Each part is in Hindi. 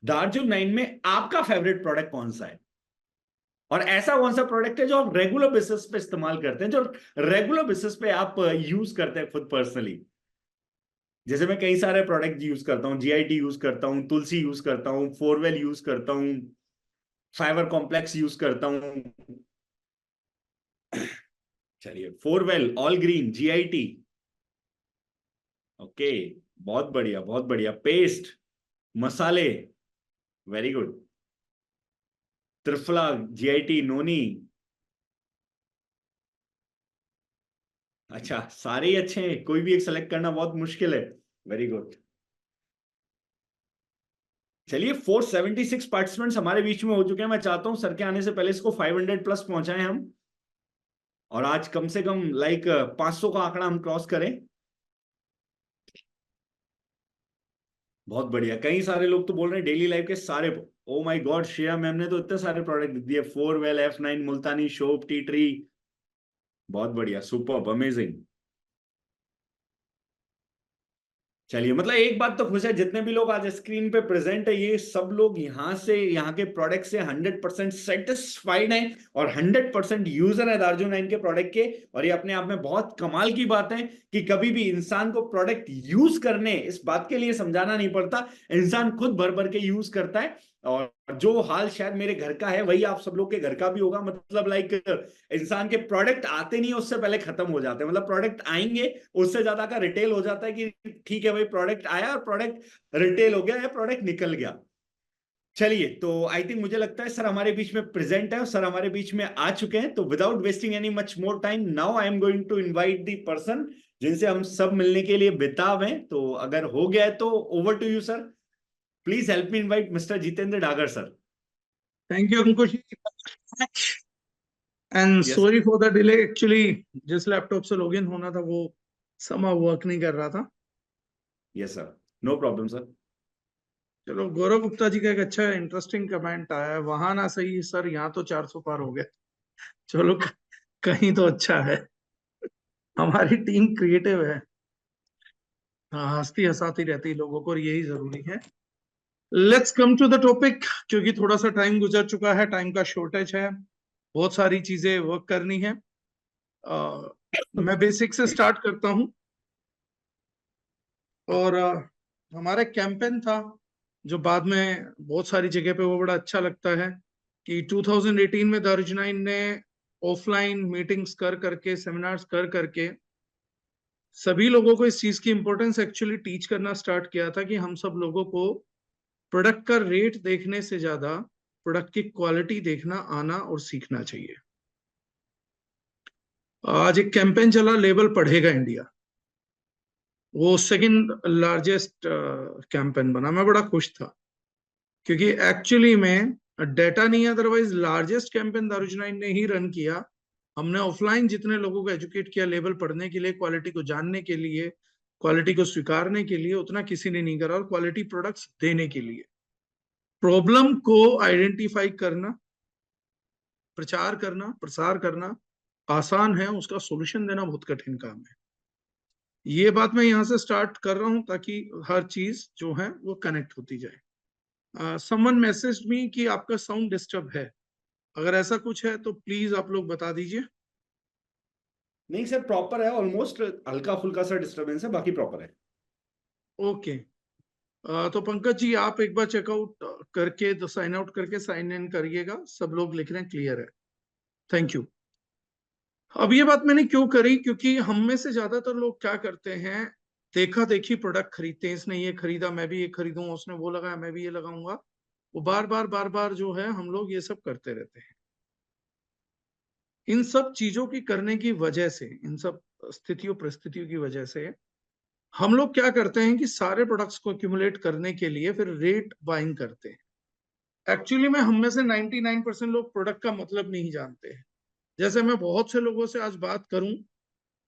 दार्जिलिंग 9 में आपका फेवरेट प्रोडक्ट कौन सा है, और ऐसा कौन सा प्रोडक्ट है जो आप रेगुलर बेसिस पे इस्तेमाल करते हैं, जो रेगुलर बेसिस पे आप यूज करते हैं खुद पर्सनली। जैसे मैं कई सारे प्रोडक्ट यूज करता हूँ, जीआईटी यूज करता हूँ, तुलसी यूज करता हूँ, फोरवेल यूज करता हूँ, फाइबर कॉम्प्लेक्स यूज करता हूँ। चलिए, four wheel, all green, GIT. Okay, बहुत बढ़िया बहुत बढ़िया। पेस्ट, मसाले, वेरी गुड। त्रिफला, जीआईटी, नोनी। अच्छा, सारे ही अच्छे हैं, कोई भी एक सेलेक्ट करना बहुत मुश्किल है। Very good. चलिए, 476 पार्टिसिपेंट्स हमारे बीच में हो चुके हैं। मैं चाहता हूं सर के आने से पहले इसको 500 प्लस पहुंचाएं हम, और आज कम से कम लाइक 500 का आंकड़ा हम क्रॉस करें। बहुत बढ़िया। कई सारे लोग तो बोल रहे हैं डेली लाइफ के सारे। Oh my God, Shreya ma'am ने तो इतने सारे प्रोडक्ट दिए। फोरवेल, F9, मुल्तानी शोप, टी ट्री। बहुत बढ़िया, सुपर्ब, अमेजिंग। चलिए, मतलब एक बात तो खुश है, जितने भी लोग आज स्क्रीन पे प्रेजेंट है, ये सब लोग यहाँ से, यहाँ के प्रोडक्ट से 100% सेटिस्फाइड हैं, और 100% यूजर है दार्जिलिंग 9 के प्रोडक्ट के। और ये अपने आप में बहुत कमाल की बात है कि कभी भी इंसान को प्रोडक्ट यूज करने, इस बात के लिए समझाना नहीं पड़ता, इंसान खुद भर भर के यूज करता है। और जो हाल शायद मेरे घर का है, वही आप सब लोग के घर का भी होगा। मतलब लाइक, इंसान के प्रोडक्ट आते नहीं, उससे पहले खत्म हो जाते हैं। मतलब प्रोडक्ट आएंगे, उससे ज्यादा का रिटेल हो जाता है कि ठीक है भाई, प्रोडक्ट आया और प्रोडक्ट रिटेल हो गया या प्रोडक्ट निकल गया। चलिए, तो आई थिंक, मुझे लगता है सर हमारे बीच में प्रेजेंट है, और सर हमारे बीच में आ चुके हैं। तो without wasting any much more time, now I am going to invite the person जिनसे हम सब मिलने के लिए बेताब हैं। तो अगर हो गया है तो over to you sir. Please help me invite mister Jitendra Dagar sir. Thank you Ankush, and yes. Sorry for the delay. Actually जिस लैपटॉप से लॉगिन होना था वो समा वर्क नहीं कर रहा था। Yes sir, no problem sir. चलो, गौरव गुप्ता जी का एक अच्छा इंटरेस्टिंग कमेंट आया है, वहां ना सही सर, यहाँ तो 400 पार हो गए। चलो, कहीं तो अच्छा है। हमारी टीम क्रिएटिव है। हाँ, हंसती हंसाती रहती है लोगों को, और यही जरूरी है। Let's come to the topic, क्योंकि थोड़ा सा टाइम गुजर चुका है, टाइम का शॉर्टेज है, बहुत सारी चीजें वर्क करनी है। मैं बेसिक से स्टार्ट करता हूँ। और हमारा कैंपेन था जो बाद में बहुत सारी जगह पे वो बड़ा अच्छा लगता है, कि 2018 में दारुजनाइन ने ऑफलाइन मीटिंग्स कर करके, सेमिनार्स कर करके सभी लोगों को इस चीज की इंपॉर्टेंस एक्चुअली टीच करना स्टार्ट किया था, कि हम सब लोगों को प्रोडक्ट का रेट देखने से ज्यादा प्रोडक्ट की क्वालिटी देखना आना और सीखना चाहिए। आज एक कैंपेन चला, लेबल पढ़ेगा इंडिया। वो सेकंड लार्जेस्ट कैंपेन बना। मैं बड़ा खुश था, क्योंकि एक्चुअली में डेटा नहीं है, अदरवाइज लार्जेस्ट कैंपेन दारुजनाइन ने ही रन किया। हमने ऑफलाइन जितने लोगों को एजुकेट किया लेबल पढ़ने के लिए, क्वालिटी को जानने के लिए, क्वालिटी को स्वीकारने के लिए, उतना किसी ने नहीं करा। और क्वालिटी प्रोडक्ट्स देने के लिए प्रॉब्लम को आइडेंटिफाई करना, प्रचार करना, प्रसार करना आसान है, उसका सॉल्यूशन देना बहुत कठिन काम है। ये बात मैं यहाँ से स्टार्ट कर रहा हूँ ताकि हर चीज जो है वो कनेक्ट होती जाए। समवन मैसेज मी कि आपका साउंड डिस्टर्ब है। अगर ऐसा कुछ है तो प्लीज आप लोग बता दीजिए। नहीं सर, प्रॉपर है, ऑलमोस्ट हल्का फुल्का सा डिस्टरबेंस है, बाकी प्रॉपर है। ओके। तो पंकज जी, आप एक बार चेकआउट करके, तो साइन आउट करके साइन इन करिएगा। सब लोग लिख रहे हैं क्लियर है। Thank you. अब ये बात मैंने क्यों करी, क्योंकि हम में से ज्यादातर लोग क्या करते हैं, देखा देखी प्रोडक्ट खरीदते हैं। इसने ये खरीदा, मैं भी ये खरीदूंगा, उसने वो लगाया, मैं भी ये लगाऊंगा। वो बार बार जो है हम लोग ये सब करते रहते हैं। इन सब चीजों की करने की वजह से, इन सब स्थितियों परिस्थितियों की वजह से हम लोग क्या करते हैं कि सारे प्रोडक्ट्स को एक्यूमुलेट करने के लिए फिर रेट बाइंग करते हैं। एक्चुअली में हम में से 99% लोग प्रोडक्ट का मतलब नहीं जानते हैं। जैसे मैं बहुत से लोगों से आज बात करूं,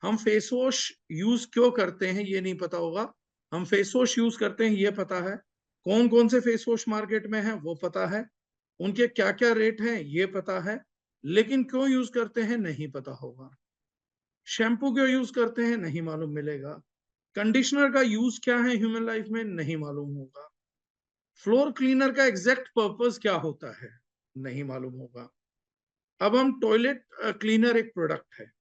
हम फेस वॉश यूज क्यों करते हैं ये नहीं पता होगा। हम फेस वॉश यूज करते हैं ये पता है, कौन कौन से फेस वॉश मार्केट में है वो पता है, उनके क्या क्या रेट हैं ये पता है, लेकिन क्यों यूज करते हैं नहीं पता होगा। शैम्पू क्यों यूज करते हैं नहीं मालूम मिलेगा। कंडीशनर का यूज क्या है ह्यूमन लाइफ में नहीं मालूम होगा। फ्लोर क्लीनर का एग्जैक्ट पर्पस क्या होता है नहीं मालूम होगा। अब हम टॉयलेट क्लीनर एक प्रोडक्ट है,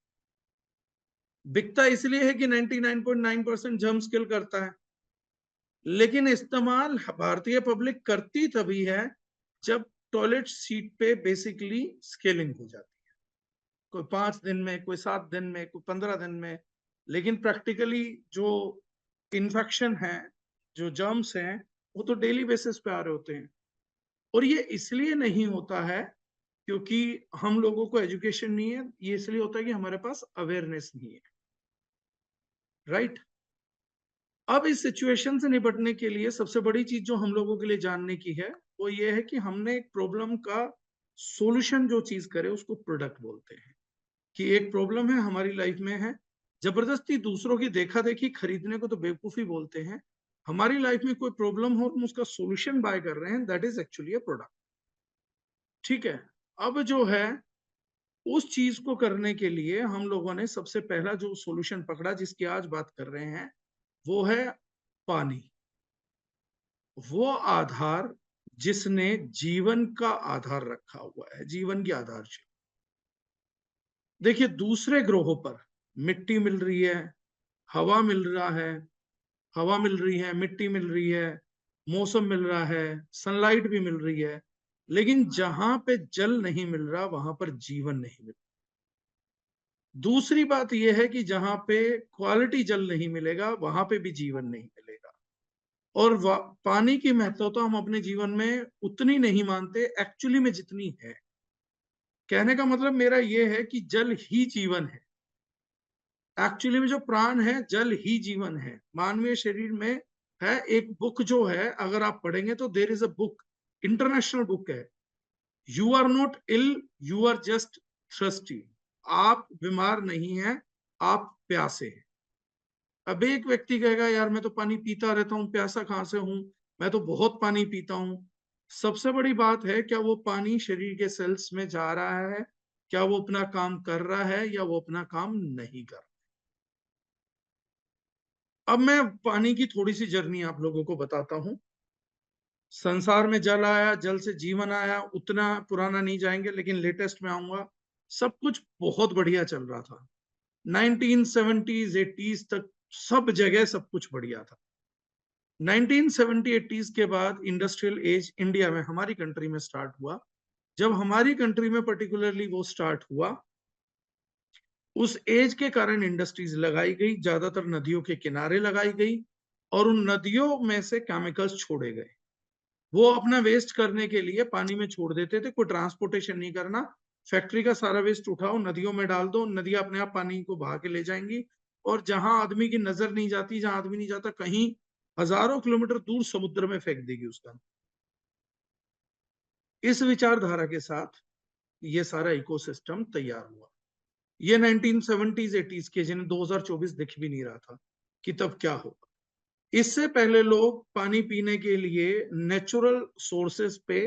बिकता इसलिए है कि 99.9% जर्म्स किल करता है, लेकिन इस्तेमाल भारतीय पब्लिक करती तभी है जब टॉयलेट सीट पे बेसिकली स्केलिंग हो जाती है, कोई 5 दिन में, कोई 7 दिन में, कोई 15 दिन में। लेकिन प्रैक्टिकली जो इन्फेक्शन है, जो जर्म्स हैं, वो तो डेली बेसिस पे आ रहे होते हैं। और ये इसलिए नहीं होता है क्योंकि हम लोगों को एजुकेशन नहीं है, ये इसलिए होता है कि हमारे पास अवेयरनेस नहीं है, राइट। अब इस सिचुएशन से निपटने के लिए सबसे बड़ी चीज जो हम लोगों के लिए जानने की है वो ये है कि हमने एक प्रॉब्लम का सॉल्यूशन जो चीज करे उसको प्रोडक्ट बोलते हैं। कि एक प्रॉब्लम है हमारी लाइफ में है, जबरदस्ती दूसरों की देखा देखी खरीदने को तो बेवकूफी बोलते हैं। हमारी लाइफ में कोई प्रॉब्लम हो, हम उसका सॉल्यूशन बाय कर रहे हैं, that is actually a product. ठीक है। अब जो है उस चीज को करने के लिए हम लोगों ने सबसे पहला जो सॉल्यूशन पकड़ा जिसकी आज बात कर रहे हैं वो है पानी। वो आधार जिसने जीवन का आधार रखा हुआ है, जीवन की आधारशिला। देखिए दूसरे ग्रहों पर मिट्टी मिल रही है, हवा मिल रहा है, हवा मिल रही है, मिट्टी मिल रही है, मौसम मिल रहा है, सनलाइट भी मिल रही है, लेकिन जहां पे जल नहीं मिल रहा वहां पर जीवन नहीं मिल रहा। दूसरी बात यह है कि जहां पे क्वालिटी जल नहीं मिलेगा वहां पे भी जीवन नहीं मिलेगा। और पानी की महत्वता हम अपने जीवन में उतनी नहीं मानते एक्चुअली में जितनी है। कहने का मतलब मेरा यह है कि जल ही जीवन है। एक्चुअली में जो प्राण है जल ही जीवन है। मानवीय शरीर में है एक बुक जो है, अगर आप पढ़ेंगे तो there is a book, international book है, you are not ill, you are just thirsty. आप बीमार नहीं हैं, आप प्यासे हैं। अब एक व्यक्ति कहेगा यार मैं तो पानी पीता रहता हूँ, प्यासा कहां से हूं, मैं तो बहुत पानी पीता हूं। सबसे बड़ी बात है क्या वो पानी शरीर के सेल्स में जा रहा है, क्या वो अपना काम कर रहा है या वो अपना काम नहीं कर रहा। अब मैं पानी की थोड़ी सी जर्नी आप लोगों को बताता हूं। संसार में जल आया, जल से जीवन आया, उतना पुराना नहीं जाएंगे लेकिन लेटेस्ट में आऊंगा। सब कुछ बहुत बढ़िया चल रहा था 1970s 80s तक, सब जगह सब कुछ बढ़िया था। 1970 80s के बाद इंडस्ट्रियल एज इंडिया में हमारी कंट्री में स्टार्ट हुआ। जब हमारी कंट्री में पर्टिकुलरली वो स्टार्ट हुआ, उस एज के कारण इंडस्ट्रीज लगाई गई, ज्यादातर नदियों के किनारे लगाई गई, और उन नदियों में से केमिकल्स छोड़े गए। वो अपना वेस्ट करने के लिए पानी में छोड़ देते थे, कोई ट्रांसपोर्टेशन नहीं करना, फैक्ट्री का सारा वेस्ट उठाओ नदियों में डाल दो, नदियां अपने आप पानी को बहा के ले जाएंगी। और जहां आदमी की नजर नहीं जाती, जहां आदमी नहीं जाता, कहीं हजारों किलोमीटर दूर समुद्र में फेंक देगी उसका। इस विचारधारा के साथ ये सारा इकोसिस्टम तैयार हुआ। ये 1970s 80s के, जिन्हें 2024 दिख भी नहीं रहा था कि तब क्या होगा। इससे पहले लोग पानी पीने के लिए नेचुरल सोर्सेस पे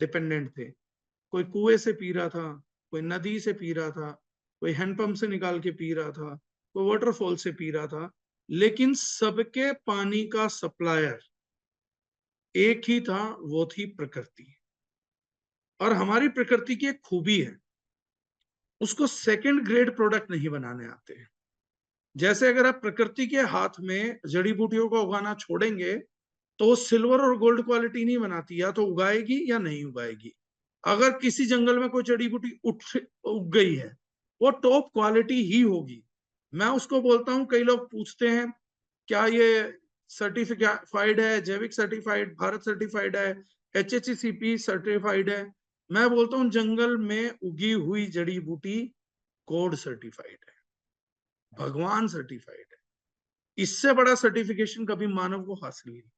डिपेंडेंट थे। कोई कुएं से पी रहा था, कोई नदी से पी रहा था, कोई हैंडपंप से निकाल के पी रहा था, कोई वाटरफॉल से पी रहा था, लेकिन सबके पानी का सप्लायर एक ही था, वो थी प्रकृति। और हमारी प्रकृति की एक खूबी है, उसको सेकंड ग्रेड प्रोडक्ट नहीं बनाने आते हैं। जैसे अगर आप प्रकृति के हाथ में जड़ी बूटियों को उगाना छोड़ेंगे तो वो सिल्वर और गोल्ड क्वालिटी नहीं बनाती, या तो उगाएगी या नहीं उगाएगी। अगर किसी जंगल में कोई जड़ी बूटी उग गई है, वो टॉप क्वालिटी ही होगी। मैं उसको बोलता हूं, कई लोग पूछते हैं क्या ये सर्टिफाइड है, जैविक सर्टिफाइड, भारत सर्टिफाइड है, HACCP सर्टिफाइड है। मैं बोलता हूं जंगल में उगी हुई जड़ी बूटी गॉड सर्टिफाइड है, भगवान सर्टिफाइड है। इससे बड़ा सर्टिफिकेशन कभी मानव को हासिल नहीं।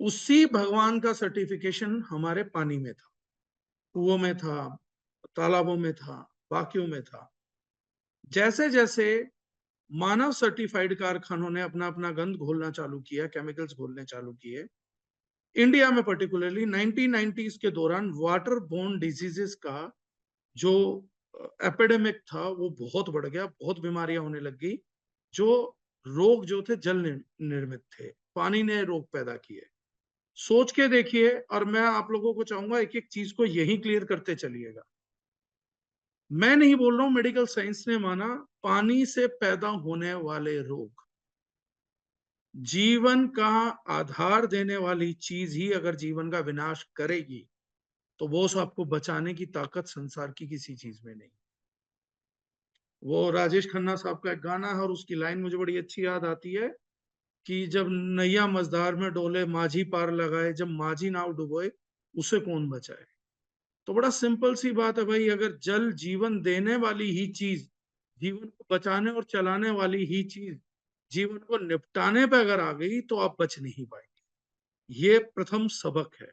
उसी भगवान का सर्टिफिकेशन हमारे पानी में था, कुओं में था, तालाबों में था, वाक्यों में था। जैसे जैसे मानव सर्टिफाइड कारखानों ने अपना अपना गंद घोलना चालू किया, केमिकल्स घोलने चालू किए, इंडिया में पर्टिकुलरली 1990s के दौरान वाटर बोर्न डिजीजेस का जो एपिडेमिक था वो बहुत बढ़ गया, बहुत बीमारियां होने लग गई। जो रोग जो थे जल निर्मित थे, पानी ने रोग पैदा किए। सोच के देखिए, और मैं आप लोगों को चाहूंगा एक एक चीज को यही क्लियर करते चलिएगा। मैं नहीं बोल रहा हूं, मेडिकल साइंस ने माना पानी से पैदा होने वाले रोग, जीवन का आधार देने वाली चीज ही अगर जीवन का विनाश करेगी तो वो आपको बचाने की ताकत संसार की किसी चीज में नहीं। वो राजेश खन्ना साहब का एक गाना है और उसकी लाइन मुझे बड़ी अच्छी याद आती है कि जब नैया मझधार में डोले माझी पार लगाए, जब माझी नाव डुबोए उसे कौन बचाए। तो बड़ा सिंपल सी बात है भाई, अगर जल जीवन देने वाली ही चीज, जीवन को बचाने और चलाने वाली ही चीज जीवन को निपटाने पे अगर आ गई तो आप बच नहीं पाएंगे। ये प्रथम सबक है।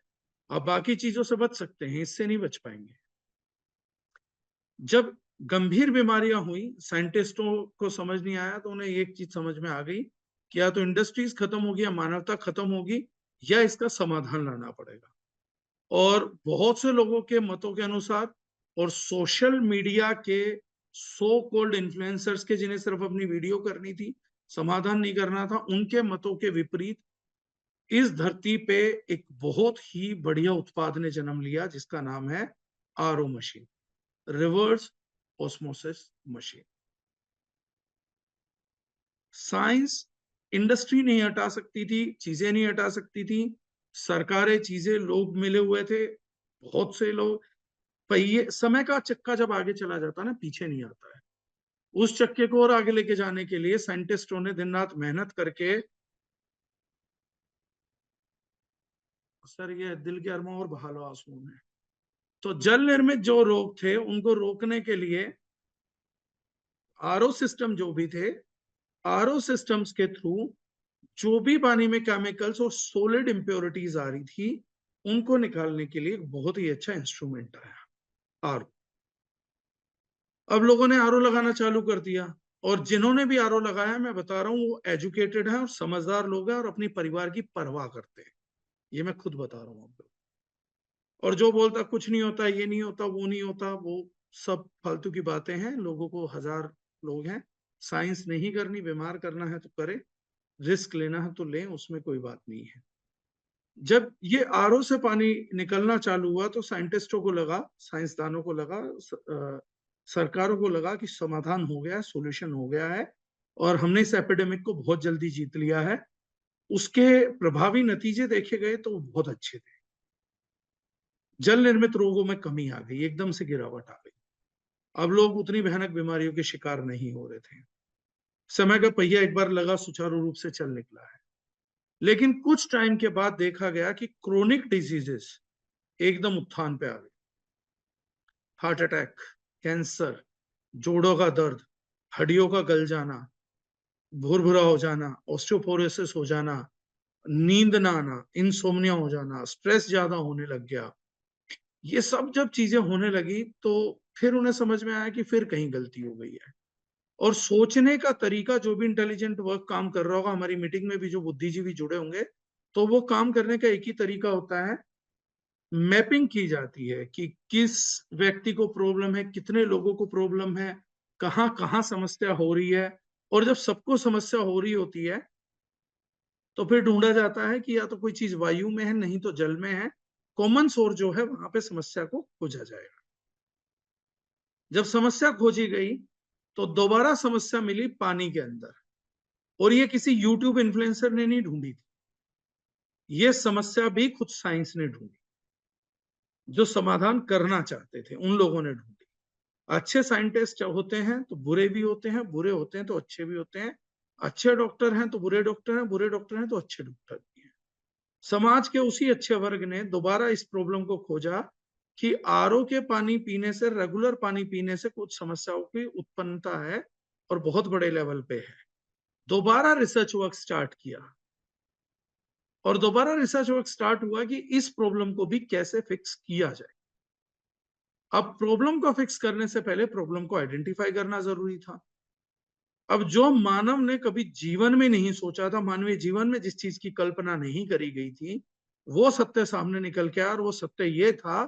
आप बाकी चीजों से बच सकते हैं, इससे नहीं बच पाएंगे। जब गंभीर बीमारियां हुई, साइंटिस्टों को समझ नहीं आया तो उन्हें एक चीज समझ में आ गई कि या तो इंडस्ट्रीज खत्म होगी या मानवता खत्म होगी या इसका समाधान लाना पड़ेगा। और बहुत से लोगों के मतों के अनुसार और सोशल मीडिया के सो कॉल्ड इन्फ्लुएंसर्स के, जिन्हें सिर्फ अपनी वीडियो करनी थी, समाधान नहीं करना था, उनके मतों के विपरीत इस धरती पे एक बहुत ही बढ़िया उत्पाद ने जन्म लिया जिसका नाम है RO machine, reverse osmosis machine. Science industry नहीं हटा सकती थी, चीजें नहीं हटा सकती थी, सरकारें, चीजें, लोग मिले हुए थे, बहुत से लोग। पहिए, समय का चक्का जब आगे चला जाता है ना, पीछे नहीं आता है। उस चक्के को और आगे लेके जाने के लिए साइंटिस्टों ने दिन रात मेहनत करके, सर ये दिल के अरमां और बहा लो आंसुओं में। तो जल निर्मित जो रोग थे उनको रोकने के लिए आरओ सिस्टम जो भी थे, आरओ सिस्टम्स के थ्रू जो भी पानी में केमिकल्स और सोलिड इंप्योरिटीज आ रही थी उनको निकालने के लिए एक बहुत ही अच्छा इंस्ट्रूमेंट आया, आरओ। अब लोगों ने आरओ लगाना चालू कर दिया, और जिन्होंने भी आरओ लगाया, मैं बता रहा हूँ, वो एजुकेटेड है और समझदार लोग हैं और अपनी परिवार की परवाह करते हैं। ये मैं खुद बता रहा हूँ आपको। और जो बोलता कुछ नहीं होता, ये नहीं होता, वो नहीं होता, वो सब फालतू की बातें हैं। लोगों को हजार लोग हैं, साइंस नहीं करनी, बीमार करना है तो करे, रिस्क लेना है तो लें, उसमें कोई बात नहीं है। जब ये आरओ से पानी निकलना चालू हुआ तो साइंटिस्टों को लगा, साइंसदानों को लगा, सरकारों को लगा कि समाधान हो गया है, सॉल्यूशन हो गया है और हमने इस एपिडेमिक को बहुत जल्दी जीत लिया है। उसके प्रभावी नतीजे देखे गए तो वो बहुत अच्छे थे। जल निर्मित रोगों में कमी आ गई, एकदम से गिरावट आ गई। अब लोग उतनी भयानक बीमारियों के शिकार नहीं हो रहे थे। समय का पहिया एक बार लगा, सुचारू रूप से चल निकला है। लेकिन कुछ टाइम के बाद देखा गया कि क्रोनिक डिजीजेस एकदम उत्थान पे आ गए। हार्ट अटैक, कैंसर, जोड़ों का दर्द, हड्डियों का गल जाना, भुरभुरा हो जाना, ऑस्टियोपोरोसिस हो जाना, नींद ना आना, इंसोम्निया हो जाना, स्ट्रेस ज्यादा होने लग गया। ये सब जब चीजें होने लगी तो फिर उन्हें समझ में आया कि फिर कहीं गलती हो गई है। और सोचने का तरीका, जो भी इंटेलिजेंट वर्क काम कर रहा होगा, हमारी मीटिंग में भी जो बुद्धिजीवी जुड़े होंगे, तो वो काम करने का एक ही तरीका होता है, मैपिंग की जाती है कि किस व्यक्ति को प्रॉब्लम है, कितने लोगों को प्रॉब्लम है, कहाँ कहाँ समस्या हो रही है। और जब सबको समस्या हो रही होती है तो फिर ढूंढा जाता है कि या तो कोई चीज वायु में है, नहीं तो जल में है। कॉमन सोर्स जो है वहां पे समस्या को खोजा जाएगा। जब समस्या खोजी गई तो दोबारा समस्या मिली पानी के अंदर, और ये किसी यूट्यूब इन्फ्लुएंसर ने नहीं ढूंढी थी, ये समस्या भी खुद साइंस ने ढूंढी। जो समाधान करना चाहते थे उन लोगों ने ढूंढी। अच्छे साइंटिस्ट होते हैं तो बुरे भी होते हैं, बुरे होते हैं तो अच्छे भी होते हैं, अच्छे डॉक्टर हैं तो बुरे डॉक्टर हैं, बुरे डॉक्टर हैं तो अच्छे डॉक्टर भी हैं। समाज के उसी अच्छे वर्ग ने दोबारा इस प्रॉब्लम को खोजा कि आरओ के पानी पीने से, रेगुलर पानी पीने से कुछ समस्याओं की उत्पन्नता है और बहुत बड़े लेवल पे है। दोबारा रिसर्च वर्क स्टार्ट किया, और दोबारा रिसर्च वर्क स्टार्ट हुआ कि इस प्रॉब्लम को भी कैसे फिक्स किया जाए। अब प्रॉब्लम को फिक्स करने से पहले प्रॉब्लम को आइडेंटिफाई करना जरूरी था। अब जो मानव ने कभी जीवन में नहीं सोचा था, मानवीय जीवन में जिस चीज की कल्पना नहीं करी गई थी, वो सत्य सामने निकल के आया। और वो सत्य ये था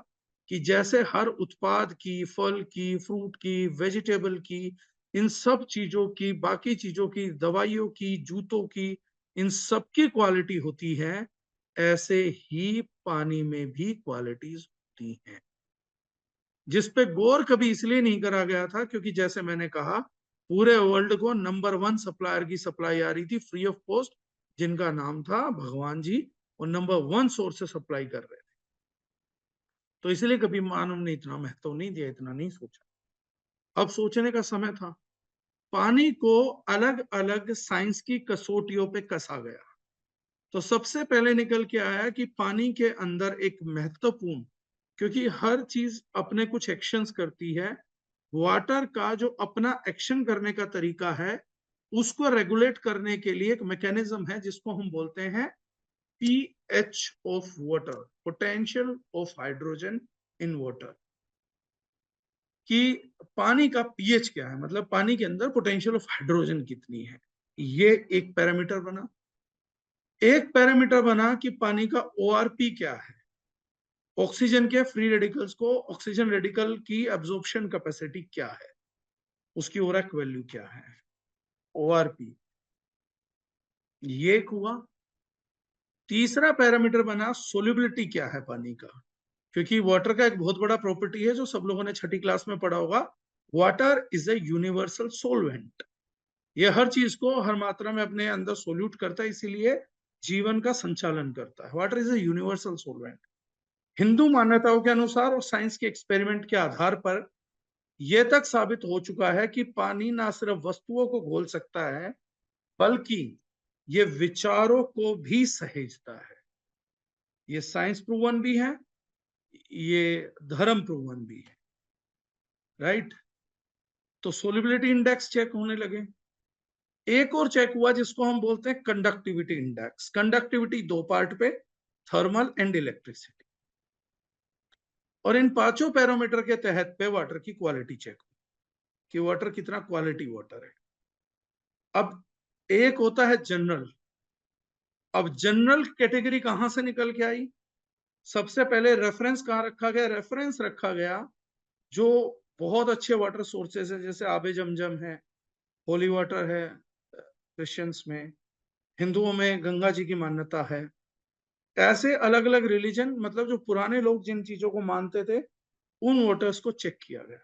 कि जैसे हर उत्पाद की, फल की, फ्रूट की, वेजिटेबल की, इन सब चीजों की, बाकी चीजों की, दवाइयों की, जूतों की, इन सब की क्वालिटी होती है, ऐसे ही पानी में भी क्वालिटीज होती हैं, जिस पे गौर कभी इसलिए नहीं करा गया था क्योंकि जैसे मैंने कहा, पूरे वर्ल्ड को नंबर 1 सप्लायर की सप्लाई आ रही थी फ्री ऑफ कॉस्ट, जिनका नाम था भगवान जी, और नंबर 1 सोर्स से सप्लाई कर रहे थे। तो इसलिए कभी मानव ने इतना महत्व नहीं दिया, इतना नहीं सोचा। अब सोचने का समय था। पानी को अलग अलग साइंस की कसौटियों पे कसा गया। तो सबसे पहले निकल के आया कि पानी के अंदर एक महत्वपूर्ण, क्योंकि हर चीज अपने कुछ एक्शंस करती है, वाटर का जो अपना एक्शन करने का तरीका है, उसको रेगुलेट करने के लिए एक मैकेनिज्म है जिसको हम बोलते हैं pH of water, potential of hydrogen in water. कि पानी का पीएच क्या है, मतलब पानी के अंदर पोटेंशियल ऑफ हाइड्रोजन कितनी है, ये एक पैरामीटर बना। एक पैरामीटर बना कि पानी का ओआरपी क्या है, ऑक्सीजन के फ्री रेडिकल्स को ऑक्सीजन रेडिकल की एब्जॉर्प्शन कैपेसिटी क्या है, उसकी ओरैक वैल्यू क्या है, ओआरपी, ये हुआ। तीसरा पैरामीटर बना सोल्यूबिलिटी क्या है पानी का, क्योंकि वाटर का एक बहुत बड़ा प्रॉपर्टी है जो सब लोगों ने छठी क्लास में पढ़ा होगा, water is a universal solvent. ये हर चीज को हर मात्रा में अपने अंदर सोल्यूट करता है, इसीलिए जीवन का संचालन करता है। Water is a universal solvent. Hindu मान्यताओं के अनुसार और साइंस के एक्सपेरिमेंट के आधार पर यह तक साबित हो चुका है कि पानी ना सिर्फ वस्तुओं को घोल सकता है, बल्कि ये विचारों को भी सहेजता है। ये साइंस प्रूवन भी है, ये धर्म प्रूवन भी है, राइट। तो सोलिबिलिटी इंडेक्स चेक होने लगे। एक और चेक हुआ जिसको हम बोलते हैं कंडक्टिविटी इंडेक्स। कंडक्टिविटी दो पार्ट पे, थर्मल एंड इलेक्ट्रिसिटी। और इन पांचों पैरामीटर के तहत पे वाटर की क्वालिटी चेक हुई कि वाटर कितना क्वालिटी वाटर है। अब एक होता है जनरल। अब जनरल कैटेगरी कहां से निकल के आई? सबसे पहले रेफरेंस कहां रखा गया? रेफरेंस रखा गया जो बहुत अच्छे वाटर सोर्सेस है, जैसे आबे जमजम है, होली वाटर है क्रिश्चियंस में, हिंदुओं में गंगा जी की मान्यता है। ऐसे अलग अलग रिलीजन, मतलब जो पुराने लोग जिन चीजों को मानते थे, उन वोटर्स को चेक किया गया।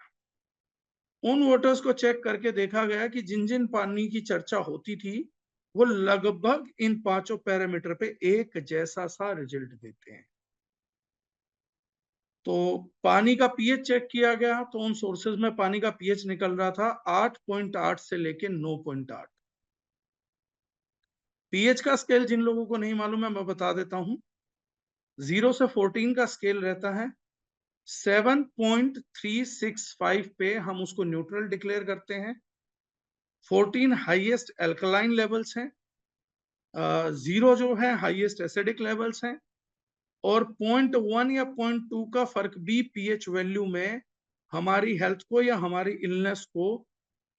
उन वोटर्स को चेक करके देखा गया कि जिन जिन पानी की चर्चा होती थी, वो लगभग इन पांचों पैरामीटर पे एक जैसा सा रिजल्ट देते हैं। तो पानी का पीएच चेक किया गया, तो उन सोर्सेज में पानी का पीएच निकल रहा था 8.8 से लेके 9.8। पीएच का स्केल जिन लोगों को नहीं मालूम है मैं बता देता हूं। 0 से 14 का स्केल रहता है। 7.365 पे हम उसको न्यूट्रल डिक्लेयर करते हैं। 14 हाईएस्ट एल्कलाइन लेवल्स हैं, 0 जो है हाईएस्ट एसिडिक लेवल्स हैं, और 0.1 या 0.2 का फर्क भी पीएच वैल्यू में हमारी हेल्थ को या हमारी इलनेस को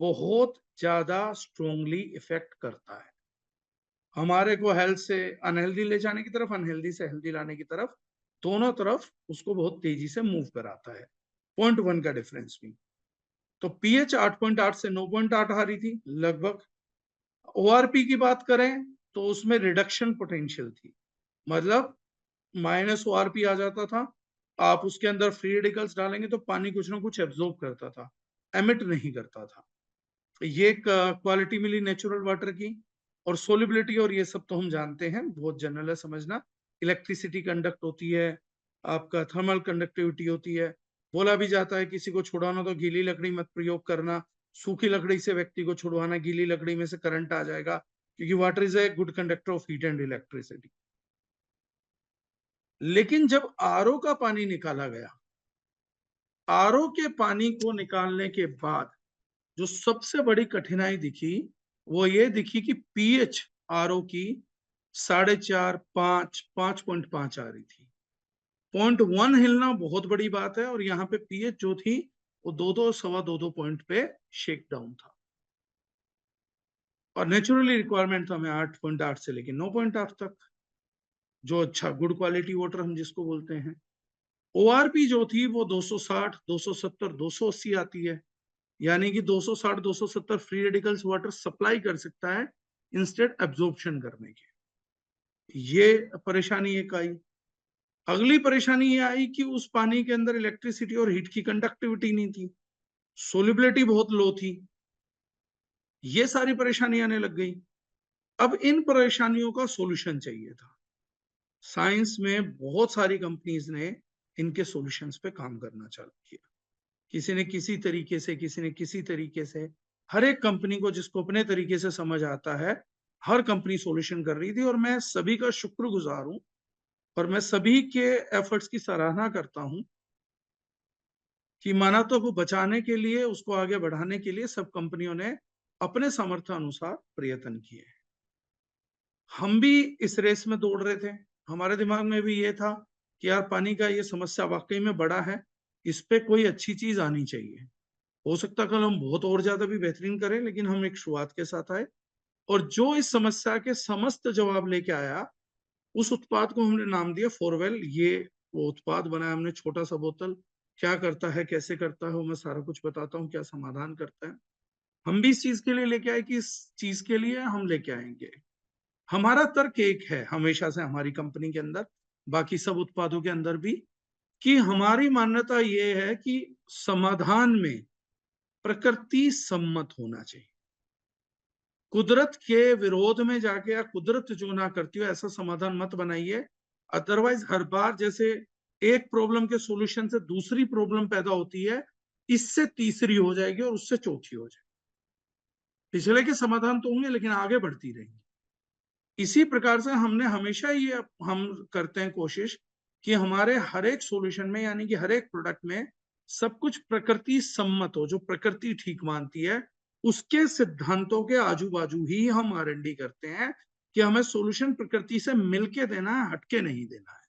बहुत ज्यादा स्ट्रोंगली इफेक्ट करता है। हमारे को हेल्थ से अनहेल्दी ले जाने की तरफ, अनहेल्दी से हेल्दी लाने की तरफ, दोनों तरफ उसको बहुत तेजी से मूव कराता है। 0.1 का डिफरेंस भी। तो पीएच 8.8 से 9.8 आ रही थी लगभग। ओआरपी की बात करें तो उसमें रिडक्शन पोटेंशियल थी, मतलब माइनस ओआरपी आ जाता था। आप उसके अंदर फ्री रेडिकल्स डालेंगे तो पानी कुछ ना कुछ एब्जॉर्ब करता था, एमिट नहीं करता था। ये क्वालिटी मिली नेचुरल वाटर की। और सोलिबिलिटी और ये सब तो हम जानते हैं, बहुत जनरल है समझना। इलेक्ट्रिसिटी कंडक्ट होती है, आपका थर्मल कंडक्टिविटी होती है। बोला भी जाता है किसी को छुड़ाना तो गीली लकड़ी मत प्रयोग करना, सूखी लकड़ी से व्यक्ति को छुड़वाना, गीली लकड़ी में से करंट आ जाएगा, क्योंकि water is a good conductor of heat and electricity. लेकिन जब आरओ का पानी निकाला गया, आरओ के पानी को निकालने के बाद जो सबसे बड़ी कठिनाई दिखी, वो ये दिखी कि पीएच आरओ की 4.5, 5.5 आ रही थी। 0.1 हिलना बहुत बड़ी बात है, और यहाँ पे पीएच जो थी वो 2-2, 2.25 पॉइंट पे शेक डाउन था। और नेचुरली रिक्वायरमेंट था हमें 8.8 से लेके 9.8 तक, जो अच्छा गुड क्वालिटी वाटर हम जिसको बोलते हैं। ओआरपी जो थी वो 260, 270, 280 आती है, यानी कि 260, 270 फ्री रेडिकल्स वाटर सप्लाई कर सकता है इंस्टेड एब्जॉर्प्शन करने के। ये परेशानी एक आई। अगली परेशानी ये आई कि उस पानी के अंदर इलेक्ट्रिसिटी और हीट की कंडक्टिविटी नहीं थी, सोलिबिलिटी बहुत लो थी। ये सारी परेशानी आने लग गई। अब इन परेशानियों का सॉल्यूशन चाहिए था। साइंस में बहुत सारी कंपनीज ने इनके सॉल्यूशंस पे काम करना चालू किया। किसी ने किसी तरीके से, किसी ने किसी तरीके से, हर एक कंपनी को जिसको अपने तरीके से समझ आता है, हर कंपनी सॉल्यूशन कर रही थी। और मैं सभी का शुक्रगुजार हूं और मैं सभी के एफर्ट्स की सराहना करता हूं कि मानवता को बचाने के लिए, उसको आगे बढ़ाने के लिए सब कंपनियों ने अपने सामर्थ्य अनुसार प्रयत्न किए। हम भी इस रेस में दौड़ रहे थे। हमारे दिमाग में भी ये था कि यार पानी का ये समस्या वाकई में बड़ा है, इस पे कोई अच्छी चीज आनी चाहिए। हो सकता कल हम बहुत और ज्यादा भी बेहतरीन करें, लेकिन हम एक शुरुआत के साथ आए और जो इस समस्या के समस्त जवाब लेके आया, उस उत्पाद को हमने नाम दिया फोरवेल। ये वो उत्पाद बनाया हमने, छोटा सा बोतल। क्या करता है, कैसे करता है, वो मैं सारा कुछ बताता हूँ, क्या समाधान करता है। हम भी इस चीज के लिए लेके आए कि इस चीज के लिए हम लेके आएंगे। हमारा तर्क एक है हमेशा से हमारी कंपनी के अंदर, बाकी सब उत्पादों के अंदर भी, कि हमारी मान्यता ये है कि समाधान में प्रकृति सम्मत होना चाहिए। कुदरत के विरोध में जाके या कुदरत जो ना करती हो ऐसा समाधान मत बनाइए। अदरवाइज हर बार जैसे एक प्रॉब्लम के सॉल्यूशन से दूसरी प्रॉब्लम पैदा होती है, इससे तीसरी हो जाएगी और उससे चौथी हो जाएगी। पिछले के समाधान तो होंगे लेकिन आगे बढ़ती रहेंगी। इसी प्रकार से हमने हमेशा ये हम करते हैं कोशिश कि हमारे हर एक सॉल्यूशन में, यानी कि हर एक प्रोडक्ट में, सब कुछ प्रकृति सम्मत हो, जो प्रकृति ठीक मानती है उसके सिद्धांतों के आजू बाजू ही हम R&D करते हैं कि हमें सॉल्यूशन प्रकृति से मिलके देना है, हटके नहीं देना है,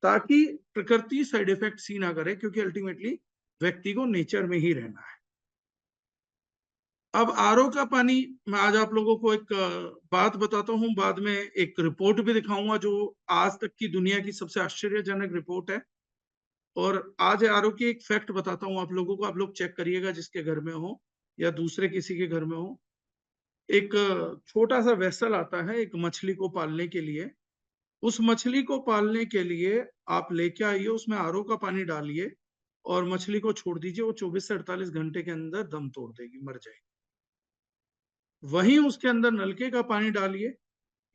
ताकि प्रकृति साइड इफेक्ट सी ना करे, क्योंकि अल्टीमेटली व्यक्ति को नेचर में ही रहना है। अब आरओ का पानी, मैं आज आप लोगों को एक बात बताता हूं, बाद में एक रिपोर्ट भी दिखाऊंगा जो आज तक की दुनिया की सबसे आश्चर्यजनक रिपोर्ट है। और आज आरओ की एक फैक्ट बताता हूं आप लोगों को, आप लोग चेक करिएगा जिसके घर में हो या दूसरे किसी के घर में हो। एक छोटा सा वेसल आता है एक मछली को पालने के लिए। उस मछली को पालने के लिए आप लेके आइए, उसमें आरओ का पानी डालिए और मछली को छोड़ दीजिए। वो 24 से 48 घंटे के अंदर दम तोड़ देगी, मर जाएगी। वहीं उसके अंदर नलके का पानी डालिए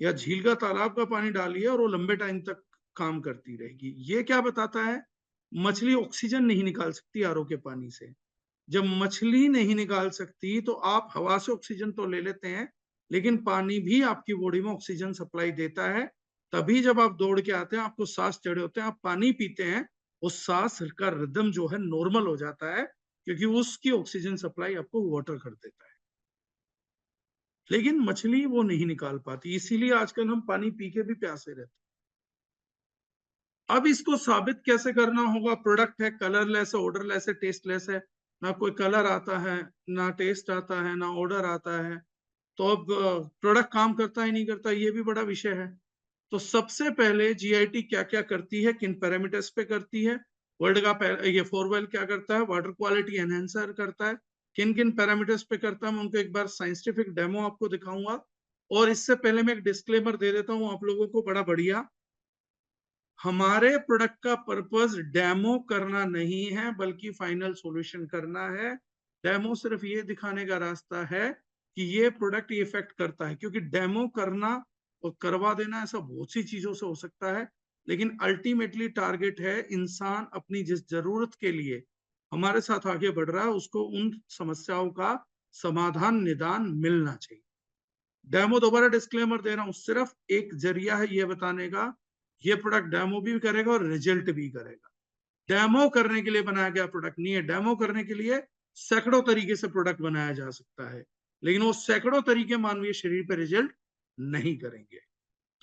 या झील का, तालाब का पानी डालिए और वो लंबे टाइम तक काम करती रहेगी। ये क्या बताता है? मछली ऑक्सीजन नहीं निकाल सकती आरओ के पानी से। जब मछली नहीं निकाल सकती तो आप हवा से ऑक्सीजन तो ले लेते हैं, लेकिन पानी भी आपकी बॉडी में ऑक्सीजन सप्लाई देता है। तभी जब आप दौड़ के आते हैं, आपको सांस चढ़े होते हैं, आप पानी पीते हैं, उस सांस का रिदम जो है नॉर्मल हो जाता है, क्योंकि उसकी ऑक्सीजन सप्लाई आपको वाटर कर देता है। लेकिन मछली वो नहीं निकाल पाती, इसीलिए आजकल हम पानी पी के भी प्यासे रहते हैं। अब इसको साबित कैसे करना होगा? प्रोडक्ट है कलरलेस है, ऑर्डरलेस है, टेस्टलेस है, ना कोई कलर आता है, ना टेस्ट आता है, ना ऑर्डर आता है। तो अब प्रोडक्ट काम करता है नहीं करता, ये भी बड़ा विषय है। तो सबसे पहले जीआईटी क्या क्या करती है, किन पैरामीटर्स पे करती है? वर्ल्ड का ये फोरवेल क्या करता है? वाटर क्वालिटी एनहेंसर करता है। किन किन पैरामीटर्स पे करता है, मैं उनको एक बार साइंटिफिक डेमो आपको दिखाऊंगा। और इससे पहले मैं एक डिस्क्लेमर दे देता हूं आप लोगों को, बड़ा बढ़िया। हमारे प्रोडक्ट का पर्पस डेमो करना नहीं है, बल्कि फाइनल सॉल्यूशन करना है। डेमो सिर्फ ये दिखाने का रास्ता है कि ये प्रोडक्ट ये इफेक्ट करता है, क्योंकि डेमो करना और करवा देना ऐसा बहुत सी चीजों से हो सकता है, लेकिन अल्टीमेटली टारगेट है इंसान अपनी जिस जरूरत के लिए हमारे साथ आगे बढ़ रहा है, उसको उन समस्याओं का समाधान, निदान मिलना चाहिए। डेमो, दोबारा डिस्क्लेमर दे रहा हूं, सिर्फ एक जरिया है ये बताने का, ये प्रोडक्ट डेमो भी करेगा और रिजल्ट भी करेगा। डेमो करने के लिए बनाया गया प्रोडक्ट नहीं है। डेमो करने के लिए सैकड़ों तरीके से प्रोडक्ट बनाया जा सकता है, लेकिन वो सैकड़ों तरीके मानवीय शरीर पर रिजल्ट नहीं करेंगे।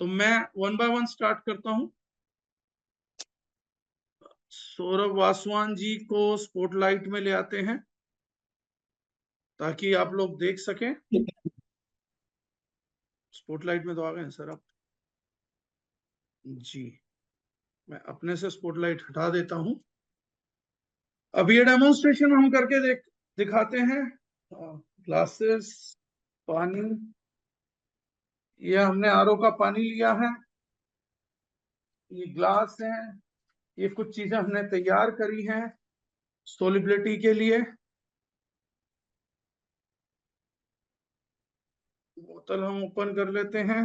तो मैं वन बाय वन स्टार्ट करता हूं। सौरभ वासवान जी को स्पॉटलाइट में ले आते हैं ताकि आप लोग देख सकें। स्पॉटलाइट में तो आ गए सर आप जी। मैं अपने से स्पॉटलाइट हटा देता हूं। अब ये डेमोन्स्ट्रेशन हम करके दिखाते हैं। ग्लासेस, पानी, ये हमने आरओ का पानी लिया है, ये ग्लास है, ये कुछ चीजें हमने तैयार करी हैं सोलिबिलिटी के लिए। बोतल हम ओपन कर लेते हैं।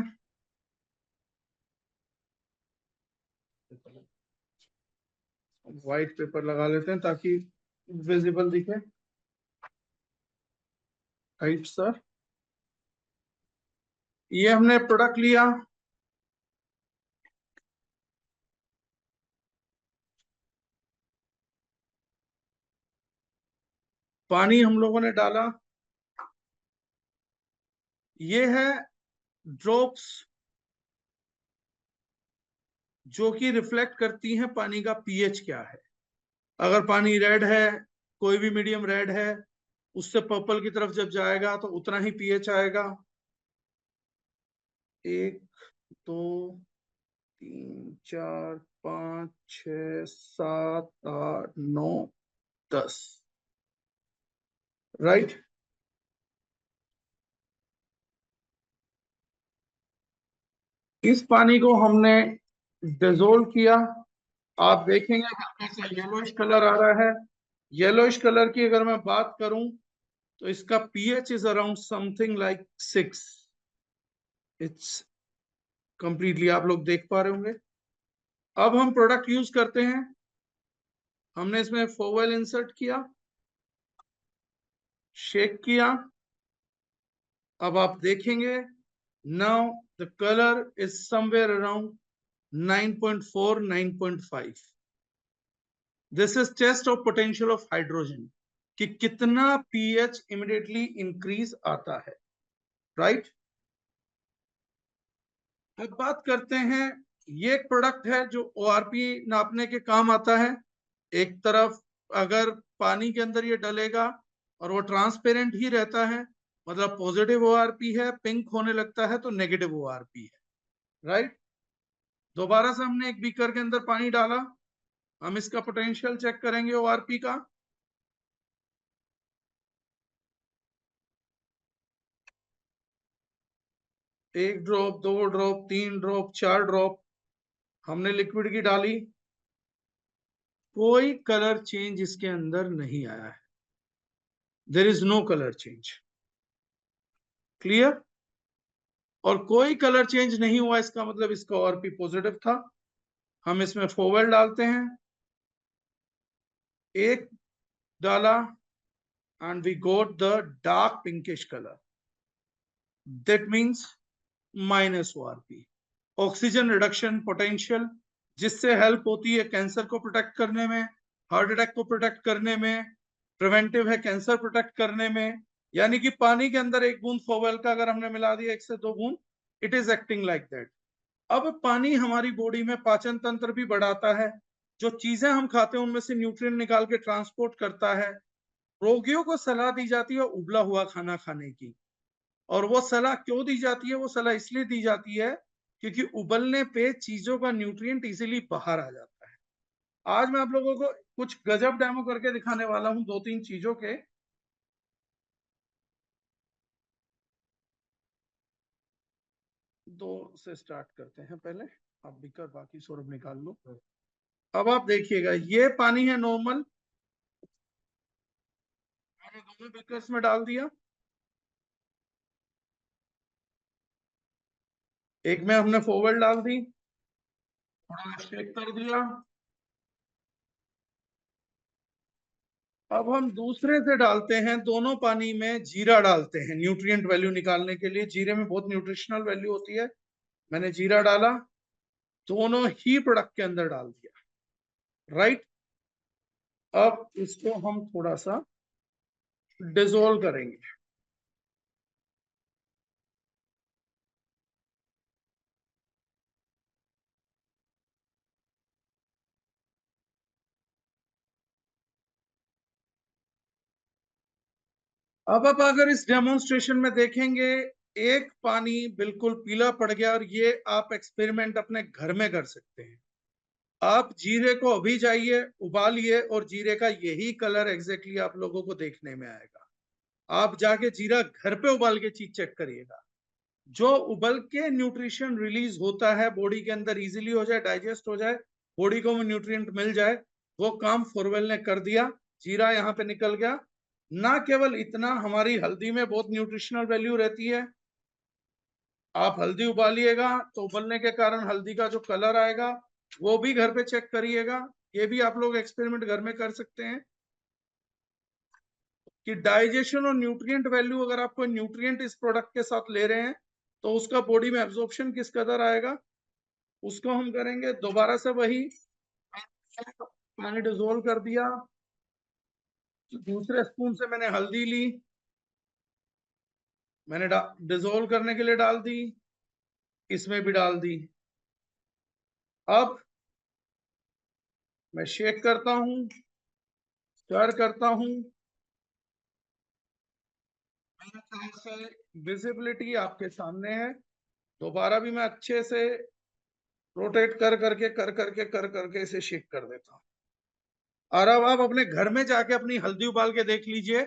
व्हाइट पेपर लगा लेते हैं ताकि विजिबल दिखे। राइट सर, ये हमने प्रोडक्ट लिया, पानी हम लोगों ने डाला, ये है ड्रॉप्स जो कि रिफ्लेक्ट करती हैं पानी का पीएच क्या है। अगर पानी रेड है, कोई भी मीडियम रेड है, उससे पर्पल की तरफ जब जाएगा तो उतना ही पीएच आएगा। 1 2 3 4 5 6 7 8 9 10। राइट, इस पानी को हमने डिसोल्व किया। आप देखेंगे हल्का सा येलोइश कलर आ रहा है। येलोइश कलर की अगर मैं बात करूं तो इसका pH is around something like 6। It's completely, आप लोग देख पा रहे होंगे। अब हम प्रोडक्ट यूज करते हैं। हमने इसमें फोवेल इंसर्ट किया, शेक किया। अब आप देखेंगे, now the colour is somewhere around 9.4 9.5। This is test of potential of hydrogen कि कितना पीएच इमिडिएटली इंक्रीज आता है। राइट, अब बात करते हैं, ये एक प्रोडक्ट है जो ओआरपी नापने के काम आता है। एक तरफ अगर पानी के अंदर ये डलेगा और वो ट्रांसपेरेंट ही रहता है, मतलब पॉजिटिव ओआरपी है, पिंक होने लगता है तो नेगेटिव ओआरपी है। राइट, दोबारा से हमने एक बीकर के अंदर पानी डाला, हम इसका पोटेंशियल चेक करेंगे ओआरपी का। एक ड्रॉप, 2 ड्रॉप, 3 ड्रॉप, 4 ड्रॉप हमने लिक्विड की डाली, कोई कलर चेंज इसके अंदर नहीं आया है। There is no colour change. Clear, और कोई कलर चेंज नहीं हुआ, इसका मतलब इसका ओआरपी पॉजिटिव था। हम इसमें फोवेल डालते हैं, एक डाला and we got the dark pinkish colour, that means minus ORP. Oxygen reduction potential, जिससे हेल्प होती है कैंसर को प्रोटेक्ट करने में, हार्ट अटैक को प्रोटेक्ट करने में, प्रिवेंटिव है कैंसर प्रोटेक्ट करने में। यानी कि पानी के अंदर एक बूंद फोवेल का अगर हमने मिला दिया, 1 से 2 बूंद, it is acting like that. अब पानी हमारी बॉडी में पाचन तंत्र भी बढ़ाता है, जो चीजें हम खाते हैं उनमें से न्यूट्रिएंट निकाल के ट्रांसपोर्ट करता है। रोगियों को सलाह दी जाती है उबला हुआ खाना खाने की, और वो सलाह क्यों दी जाती है? वो सलाह इसलिए दी जाती है क्योंकि उबलने पे चीजों का न्यूट्रिएंट इजीली बाहर आ जाता है। आज मैं आप लोगों को कुछ गजब डेमो करके दिखाने वाला हूं 2-3 चीजों के। दो से स्टार्ट करते हैं पहले, आप बिकर बाकी सौरभ निकाल लो। अब आप देखिएगा, ये पानी है नॉर्मल, मैंने दोनों बिकर्स में डाल दिया। एक में हमने फोवेल डाल दी, थोड़ा शेक कर दिया। अब हम दूसरे से डालते हैं, दोनों पानी में जीरा डालते हैं न्यूट्रिएंट वैल्यू निकालने के लिए। जीरे में बहुत न्यूट्रिशनल वैल्यू होती है। मैंने जीरा डाला, दोनों ही प्रोडक्ट के अंदर डाल दिया। राइट, अब इसको हम थोड़ा सा डिसॉल्व करेंगे। अब आप अगर इस डेमोन्स्ट्रेशन में देखेंगे, एक पानी बिल्कुल पीला पड़ गया, और ये आप एक्सपेरिमेंट अपने घर में कर सकते हैं। आप जीरे को अभी जाइए उबालिए, और जीरे का यही कलर एग्जैक्टली आप लोगों को देखने में आएगा। आप जाके जीरा घर पे उबाल के चीज चेक करिएगा, जो उबल के न्यूट्रिशन रिलीज होता है बॉडी के अंदर इजीली हो जाए, डाइजेस्ट हो जाए, बॉडी को न्यूट्रिएंट मिल जाए, वो काम फोरवेल ने कर दिया। जीरा यहाँ पे निकल गया। ना केवल इतना, हमारी हल्दी में बहुत न्यूट्रिशनल वैल्यू रहती है। आप हल्दी उबालिएगा तो उबलने के कारण हल्दी का जो कलर आएगा वो भी घर पे चेक करिएगा। ये भी आप लोग एक्सपेरिमेंट घर में कर सकते हैं कि डाइजेशन और न्यूट्रिएंट वैल्यू, अगर आप कोई न्यूट्रिएंट इस प्रोडक्ट के साथ ले रहे हैं तो उसका बॉडी में एब्जॉर्प्शन किस कदर आएगा, उसको हम करेंगे। दोबारा से वही पानी डिजोल्व कर दिया, दूसरे स्पून से मैंने हल्दी ली, मैंने डिजोल्व करने के लिए डाल दी, इसमें भी डाल दी। अब मैं शेक करता हूं, स्टर करता हूं। विजिबिलिटी आपके सामने है। दोबारा भी मैं अच्छे से रोटेट कर करके इसे शेक कर देता हूं। और अब आप अपने घर में जाके अपनी हल्दी उबाल के देख लीजिए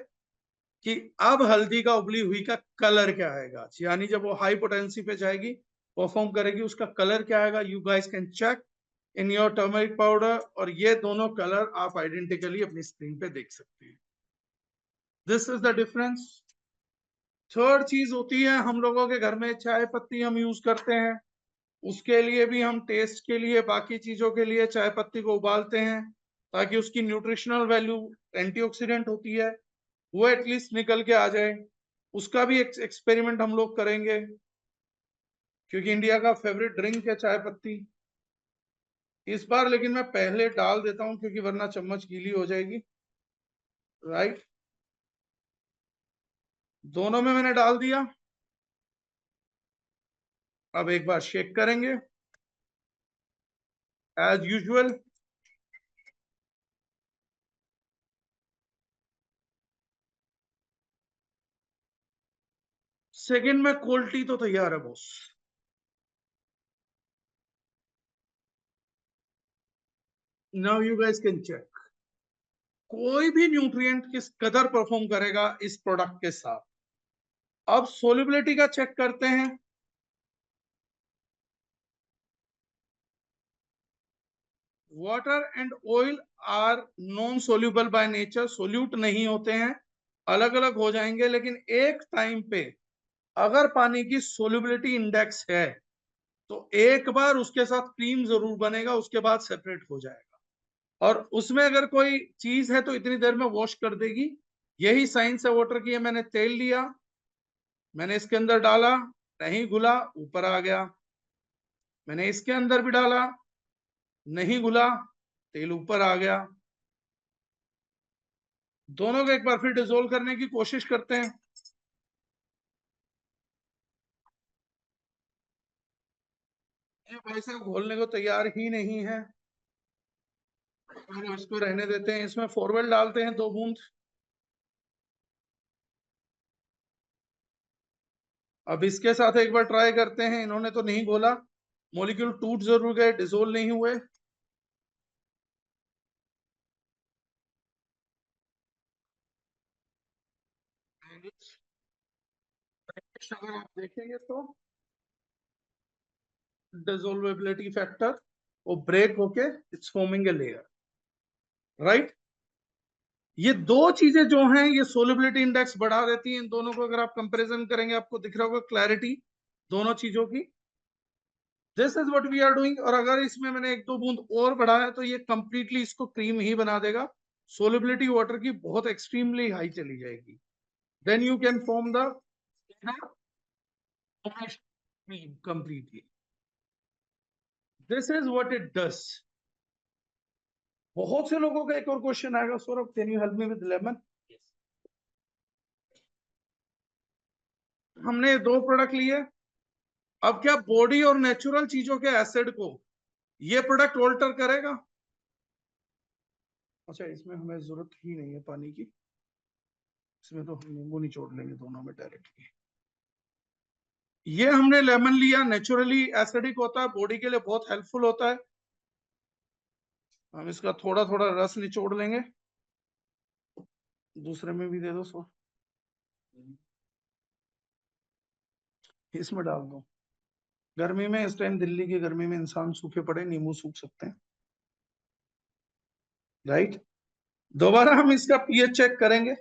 कि अब हल्दी का उबली हुई का कलर क्या आएगा, यानी जब वो हाई पोटेंसी पे जाएगी, परफॉर्म करेगी, उसका कलर क्या आएगा। You guys can check in your turmeric powder, और ये दोनों कलर आप आइडेंटिकली अपनी स्क्रीन पे देख सकते हैं। This is the difference. Third चीज होती है, हम लोगों के घर में चाय पत्ती हम यूज करते हैं, उसके लिए भी हम टेस्ट के लिए, बाकी चीजों के लिए चाय पत्ती को उबालते हैं ताकि उसकी न्यूट्रिशनल वैल्यू, एंटीऑक्सीडेंट होती है, वो एटलीस्ट निकल के आ जाए। उसका भी एक एक्सपेरिमेंट हम लोग करेंगे, क्योंकि इंडिया का फेवरेट ड्रिंक है चाय पत्ती। इस बार लेकिन मैं पहले डाल देता हूं क्योंकि वरना चम्मच गीली हो जाएगी। राइट, दोनों में मैंने डाल दिया। अब एक बार शेक करेंगे एज यूजुअल। सेकंड में कोल्ड टी तो तैयार है boss. Now you guys can check कोई भी न्यूट्रिएंट किस कदर परफॉर्म करेगा इस प्रोडक्ट के साथ। अब सोल्युबिलिटी का चेक करते हैं। Water and oil are non soluble by nature, solute नहीं होते हैं, अलग अलग हो जाएंगे, लेकिन एक टाइम पे अगर पानी की सोल्युबिलिटी इंडेक्स है तो एक बार उसके साथ क्रीम जरूर बनेगा, उसके बाद सेपरेट हो जाएगा। और उसमें अगर कोई चीज है तो इतनी देर में वॉश कर देगी। यही साइंस है वाटर की है। मैंने तेल लिया, मैंने इसके अंदर डाला, नहीं घुला, ऊपर आ गया। मैंने इसके अंदर भी डाला, नहीं घुला, तेल ऊपर आ गया। दोनों को एक बार फिर डिसोल्व करने की कोशिश करते हैं। ये भाई साहब घोलने को तैयार ही नहीं है, और इसको रहने देते हैं। इसमें फॉरवेल डालते हैं 2 बूंद। अब इसके साथ एक बार ट्राई करते हैं। इन्होंने तो नहीं घोला, मॉलिक्यूल टूट जरूर गए, डिसोल्व नहीं हुए। अगर आप देखेंगे तो डिसोल्वेबिलिटी फैक्टर वो ब्रेक होके it's forming a layer. Right, ये दो चीजें जो हैं ये सोल्युबिलिटी इंडेक्स बढ़ा देती हैं। इन दोनों को अगर आप कंपैरिजन करेंगे आपको दिख रहा होगा क्लैरिटी दोनों चीजों की। This is what we are doing. और अगर इसमें मैंने 1-2 बूंद और बढ़ाया तो ये कंप्लीटली इसको क्रीम ही बना देगा। सोल्युबिलिटी वाटर की बहुत एक्सट्रीमली हाई चली जाएगी। Then you can form the cream completely. This is what it does. बहुत से लोगों का एक और क्वेश्चन आएगा, Saurabh can you help me with lemon. हमने 2 प्रोडक्ट लिए। अब क्या बॉडी और नेचुरल चीजों के एसिड को ये प्रोडक्ट ऑल्टर करेगा? अच्छा, इसमें हमें जरूरत ही नहीं है पानी की, इसमें तो हम नींबू निचोड़ लेंगे दोनों में डायरेक्टली। ये हमने लेमन लिया, नेचुरली एसिडिक होता है, बॉडी के लिए बहुत हेल्पफुल होता है। हम इसका थोड़ा थोड़ा रस निचोड़ लेंगे। दूसरे में भी दे दो सो। इसमें डाल दो। गर्मी में, इस टाइम दिल्ली की गर्मी में इंसान सूखे पड़े नींबू सूख सकते हैं, राइट। दोबारा हम इसका पीएच चेक करेंगे।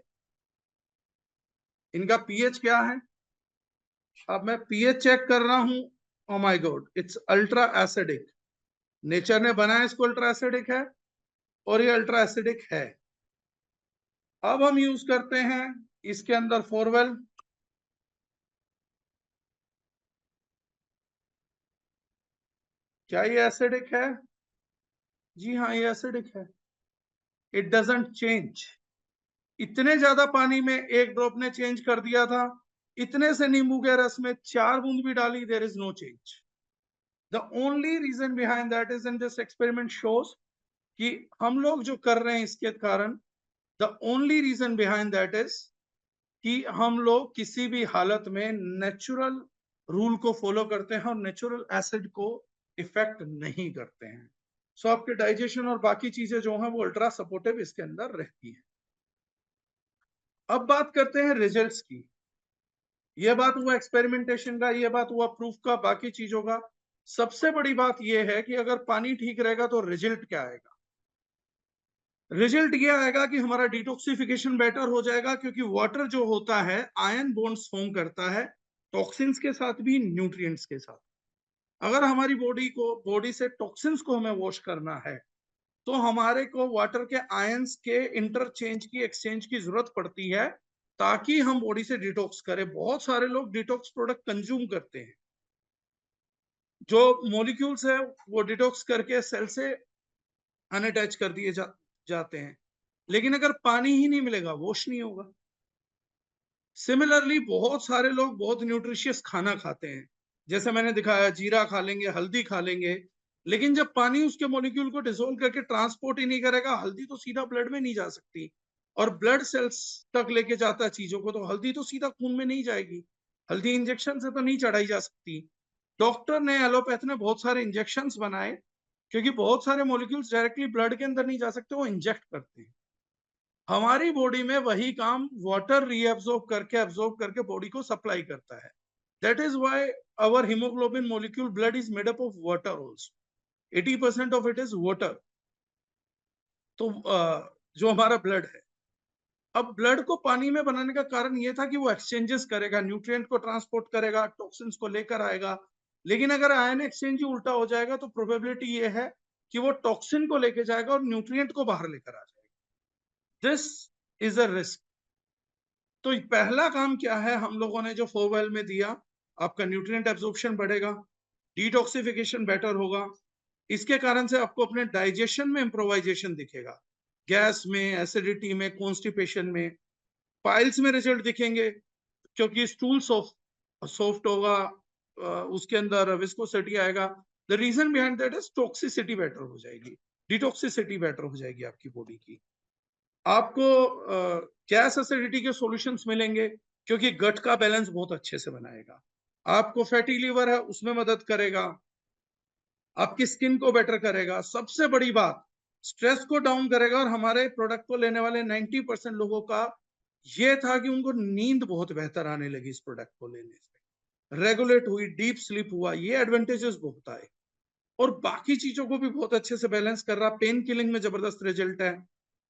इनका पीएच क्या है? अब मैं पीएच चेक कर रहा हूं। Oh my God, it's ultra acidic. Nature ने बनाया इसको अल्ट्रा एसिडिक है, और ये अल्ट्रा एसिडिक है। अब हम यूज करते हैं इसके अंदर फोरवेल। क्या ये एसिडिक है? जी हाँ, ये एसिडिक है। It doesn't change. इतने ज्यादा पानी में एक ड्रॉप ने चेंज कर दिया था, इतने से नींबू के रस में 4 बूंद भी डाली, there is no change. The only reason behind that is in this experiment shows कि हम लोग जो कर रहे हैं इसके कारण, the only reason behind that is कि हम लोग किसी भी हालत में नेचुरल रूल को फॉलो करते हैं और नेचुरल एसिड को इफेक्ट नहीं करते हैं। सो आपके डाइजेशन और बाकी चीजें जो हैं वो अल्ट्रा सपोर्टिव इसके अंदर रहती है। अब बात करते हैं रिजल्ट्स की। ये बात हुआ एक्सपेरिमेंटेशन का, ये बात हुआ प्रूफ का, बाकी चीजों का। सबसे बड़ी बात यह है कि अगर पानी ठीक रहेगा तो रिजल्ट क्या आएगा? रिजल्ट ये आएगा कि हमारा डिटॉक्सिफिकेशन बेटर हो जाएगा, क्योंकि वाटर जो होता है आयन बॉन्ड्स फॉर्म करता है टॉक्सिन्स के साथ भी, न्यूट्रिएंट्स के साथ। अगर हमारी बॉडी से टॉक्सिन्स को हमें वॉश करना है, तो हमारे को वाटर के आयंस के इंटरचेंज की, एक्सचेंज की जरूरत पड़ती है, ताकि हम बॉडी से डिटॉक्स करें। बहुत सारे लोग डिटॉक्स प्रोडक्ट कंज्यूम करते हैं, जो मॉलिक्यूल्स है वो डिटॉक्स करके सेल से अनअटैच कर दिए जाते हैं, लेकिन अगर पानी ही नहीं मिलेगा, वॉश नहीं होगा। सिमिलरली बहुत सारे लोग बहुत न्यूट्रिशियस खाना खाते हैं, जैसे मैंने दिखाया, जीरा खा लेंगे, हल्दी खा लेंगे, लेकिन जब पानी उसके मॉलिक्यूल को डिसोल्व करके ट्रांसपोर्ट ही नहीं करेगा, हल्दी तो सीधा ब्लड में नहीं जा सकती, और ब्लड सेल्स तक लेके जाता है चीजों को, तो हल्दी तो सीधा खून में नहीं जाएगी। हल्दी इंजेक्शन से तो नहीं चढ़ाई जा सकती। डॉक्टर ने, एलोपैथ ने बहुत सारे इंजेक्शन बनाए, क्योंकि बहुत सारे मॉलिक्यूल्स डायरेक्टली ब्लड के अंदर नहीं जा सकते, वो इंजेक्ट करते हैं। हमारी बॉडी में वही काम वाटर एब्जॉर्ब करके बॉडी को सप्लाई करता है। That is why our haemoglobin molecule blood is made up of water also. 80% of it is water. तो जो हमारा ब्लड है, अब ब्लड को पानी में बनाने का कारण यह था कि वो एक्सचेंजेस करेगा, न्यूट्रिएंट को ट्रांसपोर्ट करेगा, टॉक्सिन्स को लेकर आएगा। लेकिन अगर आयन एक्सचेंज ही उल्टा हो जाएगा, तो प्रोबेबिलिटी ये है कि वो टॉक्सिन को लेकर जाएगा और न्यूट्रिएंट को बाहर लेकर आ जाएगा। This is a risk. तो पहला काम क्या है हम लोगों ने जो 4 में दिया, आपका न्यूट्रिएंट एब्जॉर्प्शन बढ़ेगा, डिटॉक्सिफिकेशन बेटर होगा। इसके कारण से आपको अपने डाइजेशन में इंप्रोवाइजेशन दिखेगा, गैस में, एसिडिटी में, कॉन्स्टिपेशन में, पाइल्स में रिजल्ट दिखेंगे, क्योंकि स्टूल सॉफ्ट होगा, उसके अंदर विस्कोसिटी आएगा। The reason behind that is toxicity better हो जाएगी, डिटॉक्सिसिटी बेटर हो जाएगी आपकी बॉडी की। आपको गैस एसिडिटी के सॉल्यूशंस मिलेंगे, क्योंकि गट का बैलेंस बहुत अच्छे से बनाएगा। आपको फैटी लीवर है, उसमें मदद करेगा, आपकी स्किन को बेटर करेगा। सबसे बड़ी बात, स्ट्रेस को डाउन करेगा। और हमारे प्रोडक्ट को लेने वाले 90% लोगों का ये था कि उनको नींद बहुत बेहतर आने लगी इस प्रोडक्ट को लेने से, रेगुलेट हुई, डीप स्लीप हुआ, ये एडवांटेजेस बहुत आए। और बाकी चीजों को भी बहुत अच्छे से बैलेंस कर रहा। पेन किलिंग में जबरदस्त रिजल्ट है।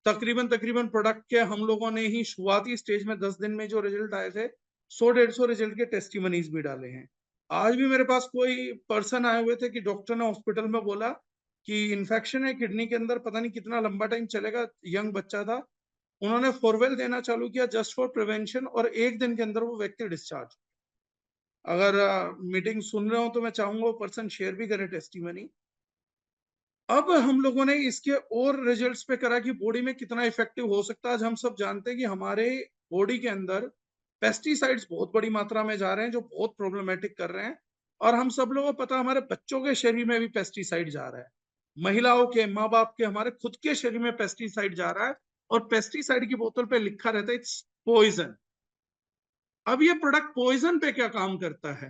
तकरीबन प्रोडक्ट के हम लोगों ने ही शुरुआती स्टेज में 10 दिन में जो रिजल्ट आए थे, 100-150 रिजल्ट के टेस्टिमनीज भी डाले हैं। आज भी मेरे पास कोई पर्सन आए हुए थे कि डॉक्टर ने हॉस्पिटल में बोला कि इन्फेक्शन है किडनी के अंदर, पता नहीं कितना लंबा टाइम चलेगा, यंग बच्चा था। उन्होंने फोरवेल देना चालू किया जस्ट फॉर प्रिवेंशन, और 1 दिन के अंदर वो व्यक्ति डिस्चार्ज। अगर मीटिंग सुन रहे हो तो मैं चाहूंगा वो पर्सन शेयर भी करे टेस्टिमनी। अब हम लोगों ने इसके और रिजल्ट्स पे करा कि बॉडी में कितना इफेक्टिव हो सकता है। आज हम सब जानते हैं कि हमारे बॉडी के अंदर पेस्टिसाइड्स बहुत बड़ी मात्रा में जा रहे हैं, जो बहुत प्रॉब्लमेटिक कर रहे हैं। और हम सब लोगों को पता है हमारे बच्चों के शरीर में भी पेस्टिसाइड जा रहा है, महिलाओं के, माँ बाप के, हमारे खुद के शरीर में पेस्टिसाइड जा रहा है। और पेस्टिसाइड की बोतल पे लिखा रहता है इट्स पॉइजन। अब ये प्रोडक्ट पॉइजन पे क्या काम करता है,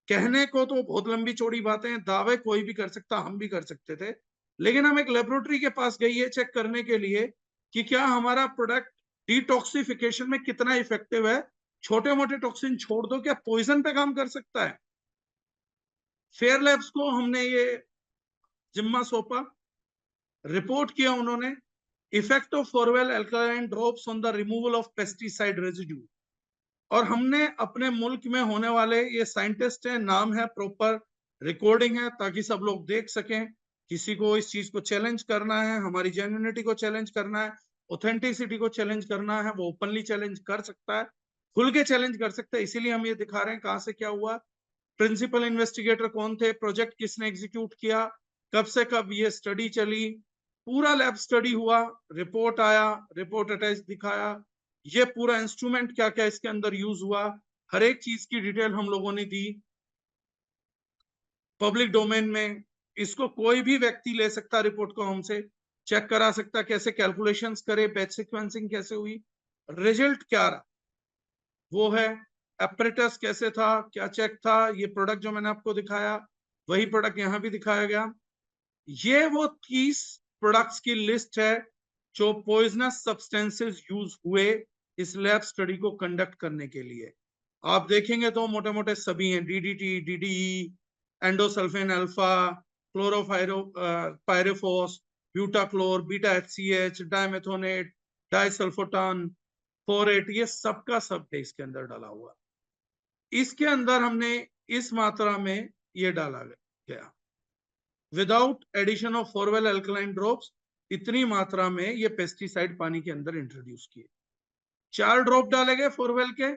कहने को तो बहुत लंबी चौड़ी बातें हैं, दावे कोई भी कर सकता, हम भी कर सकते थे। लेकिन हम एक लेबोरेटरी के पास गए ये चेक करने के लिए कि क्या हमारा प्रोडक्ट डिटॉक्सिफिकेशन में कितना इफेक्टिव है। छोटे मोटे टॉक्सिन छोड़ दो, क्या पॉइजन पे काम कर सकता है? फेयर लैब्स को हमने ये जिम्मा सौंपा, रिपोर्ट किया उन्होंने, effect of Forewell alkaline drops on the removal of pesticide residue. और हमने अपने मुल्क में होने वाले, ये साइंटिस्ट है, नाम है, प्रॉपर रिकॉर्डिंग है, ताकि सब लोग देख सकें। किसी को इस चीज को चैलेंज करना है, हमारी जेन्युइनिटी को चैलेंज करना है, ऑथेंटिसिटी को चैलेंज करना है, वो ओपनली चैलेंज कर सकता है, खुल के चैलेंज कर सकता है। इसीलिए हम ये दिखा रहे हैं कहां से क्या हुआ, प्रिंसिपल इन्वेस्टिगेटर कौन थे, प्रोजेक्ट किसने एग्जीक्यूट किया, कब से कब ये स्टडी चली, पूरा लैब स्टडी हुआ, रिपोर्ट आया, रिपोर्ट अटैच दिखाया, ये पूरा इंस्ट्रूमेंट क्या क्या इसके अंदर यूज हुआ, हर एक चीज की डिटेल हम लोगों ने दी पब्लिक डोमेन में। इसको कोई भी व्यक्ति ले सकता, रिपोर्ट को हमसे चेक करा सकता, कैसे कैलकुलेशंस करे, बैच सीक्वेंसिंग कैसे हुई, रिजल्ट क्या रहा वो है, एपरेटस कैसे था, क्या चेक था, ये प्रोडक्ट जो मैंने आपको दिखाया वही प्रोडक्ट यहाँ भी दिखाया गया। ये वो 30 प्रोडक्ट्स की लिस्ट है जो पॉइजनस सब्सटेंसेस यूज हुए इस लैब स्टडी को कंडक्ट करने के लिए। आप देखेंगे तो मोटे मोटे सभी हैं, DDT, DDE, endosulfan alpha, chlorpyrifos, butachlor, beta HCH, dimethoate, disulfoton, phorate, ये सबका सब है इसके अंदर डाला हुआ। इसके अंदर हमने इस मात्रा में ये डाला गया without addition of Forewell alkaline drops, इतनी मात्रा में ये पेस्टिसाइड पानी के अंदर इंट्रोड्यूस किए। 4 ड्रॉप डाले गए फॉरवेल के।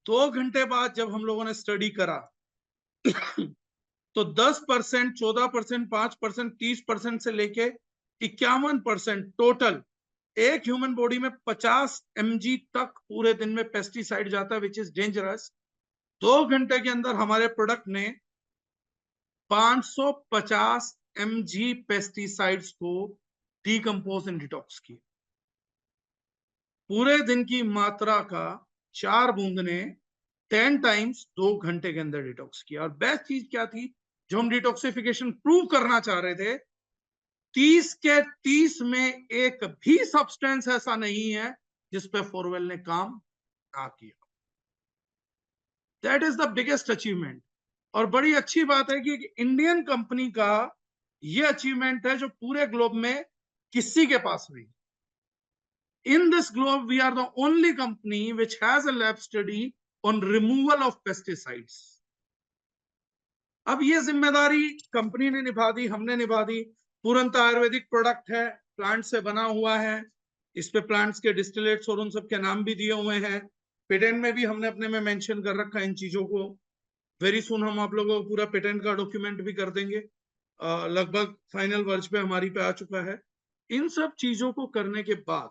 2 घंटे बाद जब हम लोगों ने स्टडी करा तो 10%, 14%, 5%, 30% से लेके 51% टोटल एक ह्यूमन बॉडी में 50 mg तक पूरे दिन में पेस्टिसाइड जाता है, विच इज डेंजरस। 2 घंटे के अंदर हमारे प्रोडक्ट ने 550 mg पेस्टिसाइड्स को डीकंपोज एंड डिटॉक्स किया। पूरे दिन की मात्रा का 4 बूंद ने 10 टाइम्स 2 घंटे के अंदर डिटॉक्स किया। और बेस्ट चीज क्या थी जो हम डिटॉक्सिफिकेशन प्रूव करना चाह रहे थे, 30 के 30 में एक भी सब्सटेंस ऐसा नहीं है जिस पे फॉरवेल ने काम ना किया। That is the biggest achievement. और बड़ी अच्छी बात है कि इंडियन कंपनी का ये अचीवमेंट है जो पूरे ग्लोब में किसी के पास नहीं। In this globe, we are the only company which has a lab study on removal of pesticides. अब ये जिम्मेदारी कंपनी ने निभा दी, हमने निभा दी। पूरंत आयुर्वेदिक प्रोडक्ट है, प्लांट से बना हुआ है, इस पे प्लांट्स के डिस्टिलेट्स और उन सब के नाम भी दिए हुए हैं। पेटेंट में भी हमने अपने में मेंशन कर रखा है इन चीजों को। वेरी सुन हम आप लोगों को पूरा पेटेंट का डॉक्यूमेंट भी कर देंगे, लगभग फाइनल वर्ज पे हमारी पे आ चुका है। इन सब चीजों को करने के बाद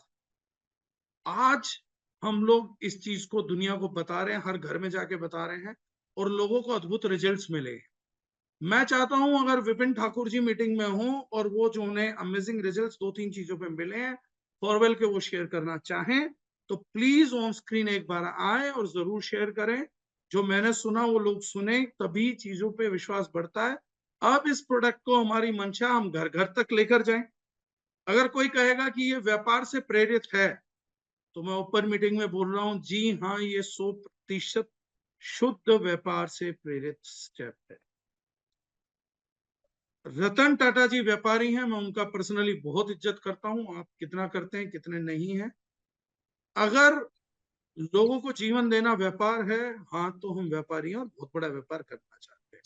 आज हम लोग इस चीज को दुनिया को बता रहे हैं, हर घर में जाके बता रहे हैं और लोगों को अद्भुत रिजल्ट्स मिले। मैं चाहता हूं अगर विपिन ठाकुर जी मीटिंग में हो और वो जो उन्हें अमेजिंग रिजल्ट्स 2-3 चीजों पे मिले हैं फॉरवेल के वो शेयर करना चाहें तो प्लीज ऑन स्क्रीन एक बार आए और जरूर शेयर करें। जो मैंने सुना वो लोग सुने, तभी चीजों पे विश्वास बढ़ता है। अब इस प्रोडक्ट को हमारी मंशा हम घर घर तक लेकर जाएं। अगर कोई कहेगा कि ये व्यापार से प्रेरित है तो मैं ऊपर मीटिंग में बोल रहा हूं, जी हाँ, ये 100% शुद्ध व्यापार से प्रेरित स्टेप है। रतन टाटा जी व्यापारी हैं, मैं उनका पर्सनली बहुत इज्जत करता हूं। आप कितना करते हैं कितने नहीं है। अगर लोगों को जीवन देना व्यापार है, हाँ, तो हम व्यापारी हैं और बहुत बड़ा व्यापार करना चाहते हैं।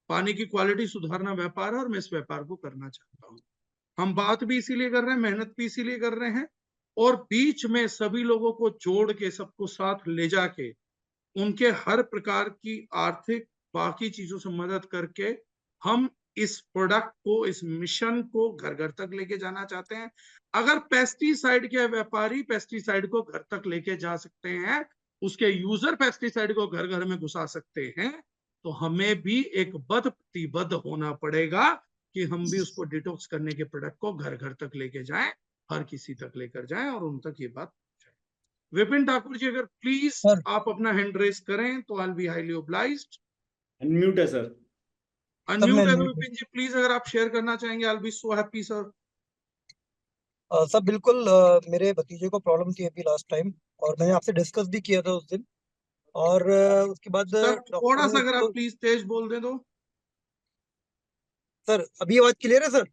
पानी की क्वालिटी सुधारना व्यापार है और मैं इस व्यापार को करना चाहता हूँ। हम बात भी इसीलिए कर रहे हैं, मेहनत भी इसीलिए कर रहे हैं और बीच में सभी लोगों को जोड़ के सबको साथ ले जाके उनके हर प्रकार की आर्थिक बाकी चीजों से मदद करके हम इस प्रोडक्ट को, इस मिशन को घर घर तक लेके जाना चाहते हैं। अगर पेस्टिसाइड के व्यापारी पेस्टिसाइड को घर तक लेके जा सकते हैं, उसके यूजर पेस्टिसाइड को घर घर में घुसा सकते हैं, तो हमें भी एक बद्ध प्रतिबद्ध होना पड़ेगा कि हम भी उसको डिटॉक्स करने के प्रोडक्ट को घर घर तक लेके जाएं, हर किसी तक लेकर जाएं और उन तक ये बात। विपिन ठाकुर जी अगर प्लीज सर आप अपना हैंड रेस करें तो I will be highly obliged. Unmute है सर। अनम्यूट है तो विपिन जी प्लीज अगर आप शेयर करना चाहेंगे, I will be so happy sir. Sir बिल्कुल, मेरे भतीजे को प्रॉब्लम थी अभी लास्ट टाइम, और मैंने आपसे डिस्कस भी किया था उस दिन। और उसके बाद सर डॉक्टर थोड़ा ने सा अगर आप इसको। प्लीज तेज बोल दें तो। सर अभी आवाज क्लियर है सर?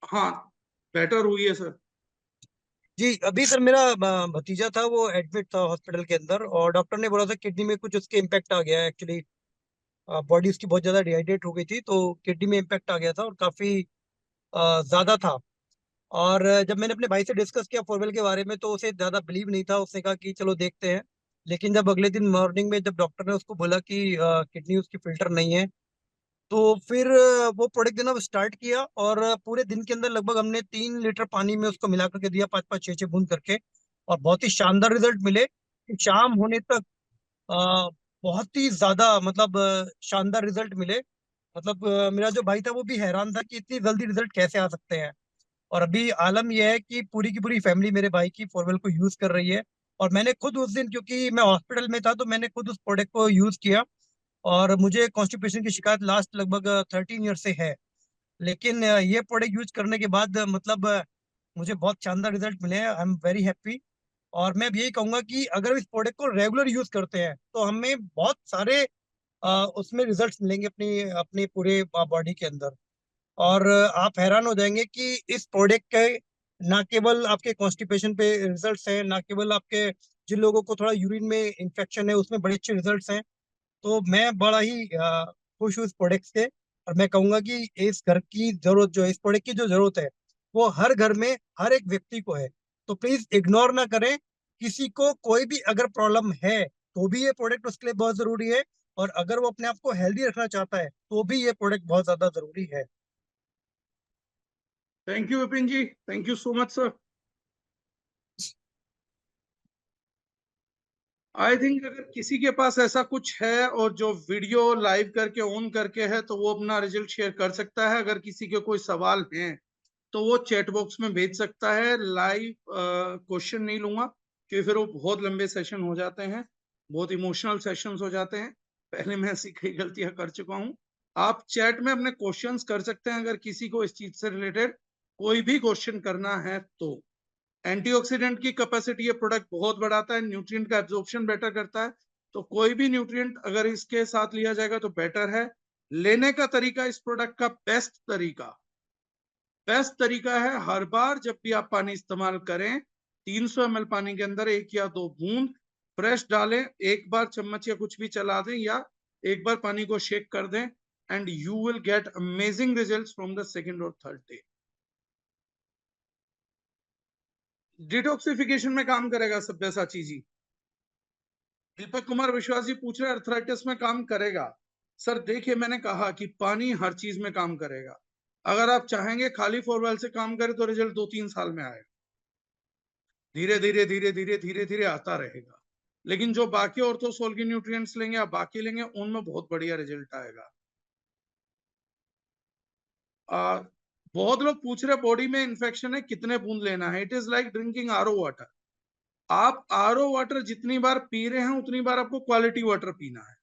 हाँ, बेटर हुई है सर। जी, अभी सर मेरा भतीजा था, वो एडमिट था हॉस्पिटल के अंदर, और डॉक्टर ने बोला था किडनी में कुछ उसके इम्पैक्ट आ गया है एक्चुअली। बॉडी उसकी बहुत ज्यादा डिहाइड्रेट हो गई थी, तो किडनी में इम्पैक्ट आ गया था और काफी ज्यादा था। और जब मैंने अपने भाई से डिस्कस किया फोरवेल के बारे में, तो उसे ज्यादा बिलीव नहीं था। उसने कहा कि चलो देखते हैं। लेकिन जब अगले दिन मॉर्निंग में जब डॉक्टर ने उसको बोला कि किडनी उसकी फिल्टर नहीं है, तो फिर वो प्रोडक्ट देना स्टार्ट किया। और पूरे दिन के अंदर लगभग हमने 3 लीटर पानी में उसको मिला करके दिया, 5-5 6-6 बूंद करके। और बहुत ही शानदार रिजल्ट मिले। शाम होने तक बहुत ही ज्यादा मतलब शानदार रिजल्ट मिले। मतलब मेरा जो भाई था वो भी हैरान था कि इतनी जल्दी रिजल्ट कैसे आ सकते हैं। और अभी आलम यह है कि पूरी की पूरी फैमिली मेरे भाई की फोरवेल को यूज कर रही है। और मैंने खुद उस दिन, क्योंकि मैं हॉस्पिटल में था, तो मैंने खुद उस प्रोडक्ट को यूज किया। और मुझे कॉन्स्टिपेशन की शिकायत लास्ट लगभग 13 ईयर से है। लेकिन ये प्रोडक्ट यूज करने के बाद मतलब मुझे बहुत शानदार रिजल्ट मिले हैं। I am very happy. और मैं अब यही कहूंगा कि अगर इस प्रोडक्ट को रेगुलर यूज करते हैं तो हमें बहुत सारे उसमें रिजल्ट्स मिलेंगे अपनी अपने पूरे बॉडी के अंदर। और आप हैरान हो जाएंगे कि इस प्रोडक्ट के ना केवल आपके कॉन्स्टिपेशन पे रिजल्ट्स हैं, ना केवल आपके जिन लोगों को थोड़ा यूरिन में इन्फेक्शन है उसमें बड़े अच्छे रिजल्ट्स हैं। तो मैं बड़ा ही खुश हूँ इस प्रोडक्ट से। और मैं कहूंगा कि इस घर की जरूरत जो है, इस प्रोडक्ट की जो जरूरत है, वो हर घर में हर एक व्यक्ति को है। तो प्लीज इग्नोर ना करें। किसी को कोई भी अगर प्रॉब्लम है तो भी ये प्रोडक्ट उसके लिए बहुत जरूरी है। और अगर वो अपने आप को हेल्दी रखना चाहता है तो भी ये प्रोडक्ट बहुत ज्यादा जरूरी है। Thank you Vipin ji, thank you so much sir. I think अगर किसी के पास ऐसा कुछ है और जो वीडियो लाइव करके ऑन करके है, तो वो अपना रिजल्ट शेयर कर सकता है। अगर किसी के कोई सवाल हैं तो वो चैट बॉक्स में भेज सकता है। लाइव क्वेश्चन नहीं लूंगा क्योंकि फिर वो बहुत लंबे सेशन हो जाते हैं, बहुत इमोशनल सेशंस हो जाते हैं। पहले मैं ऐसी कई गलतियां कर चुका हूं। आप चैट में अपने क्वेश्चंस कर सकते हैं अगर किसी को इस चीज से रिलेटेड कोई भी क्वेश्चन करना है तो। एंटीऑक्सीडेंट की कैपेसिटी ये प्रोडक्ट बहुत बढ़ाता है, न्यूट्रिएंट का एब्जॉर्प्शन बेटर करता है। तो कोई भी न्यूट्रिएंट अगर इसके साथ लिया जाएगा तो बेटर है। लेने का तरीका, इस प्रोडक्ट का बेस्ट तरीका है, हर बार जब भी आप पानी इस्तेमाल करें 300 ml पानी के अंदर 1 या 2 बूंद फ्रेश डालें। एक बार चम्मच या कुछ भी चला दें या एक बार पानी को शेक कर दें, and you will get amazing results from the second और थर्ड डे। डिटॉक्सिफिकेशन में काम करेगा सब्यसाची जी। दीपक कुमार विश्वास जी पूछ रहे अर्थराइटिस में काम करेगा। सर देखिए, मैंने कहा कि पानी हर चीज में काम करेगा। अगर आप चाहेंगे खाली फोरवेल से काम करे तो रिजल्ट 2-3 साल में आएगा। धीरे धीरे धीरे धीरे धीरे धीरे आता रहेगा। लेकिन जो बाकी ऑर्थोसोल की न्यूट्रिएंट्स लेंगे, आप बाकी लेंगे, उनमें बहुत बढ़िया रिजल्ट आएगा। आ, बहुत लोग पूछ रहे बॉडी में इंफेक्शन है कितने बूंद लेना है। It is like drinking RO water. आप आरओ वाटर जितनी बार पी रहे हैं उतनी बार आपको क्वालिटी वाटर पीना है।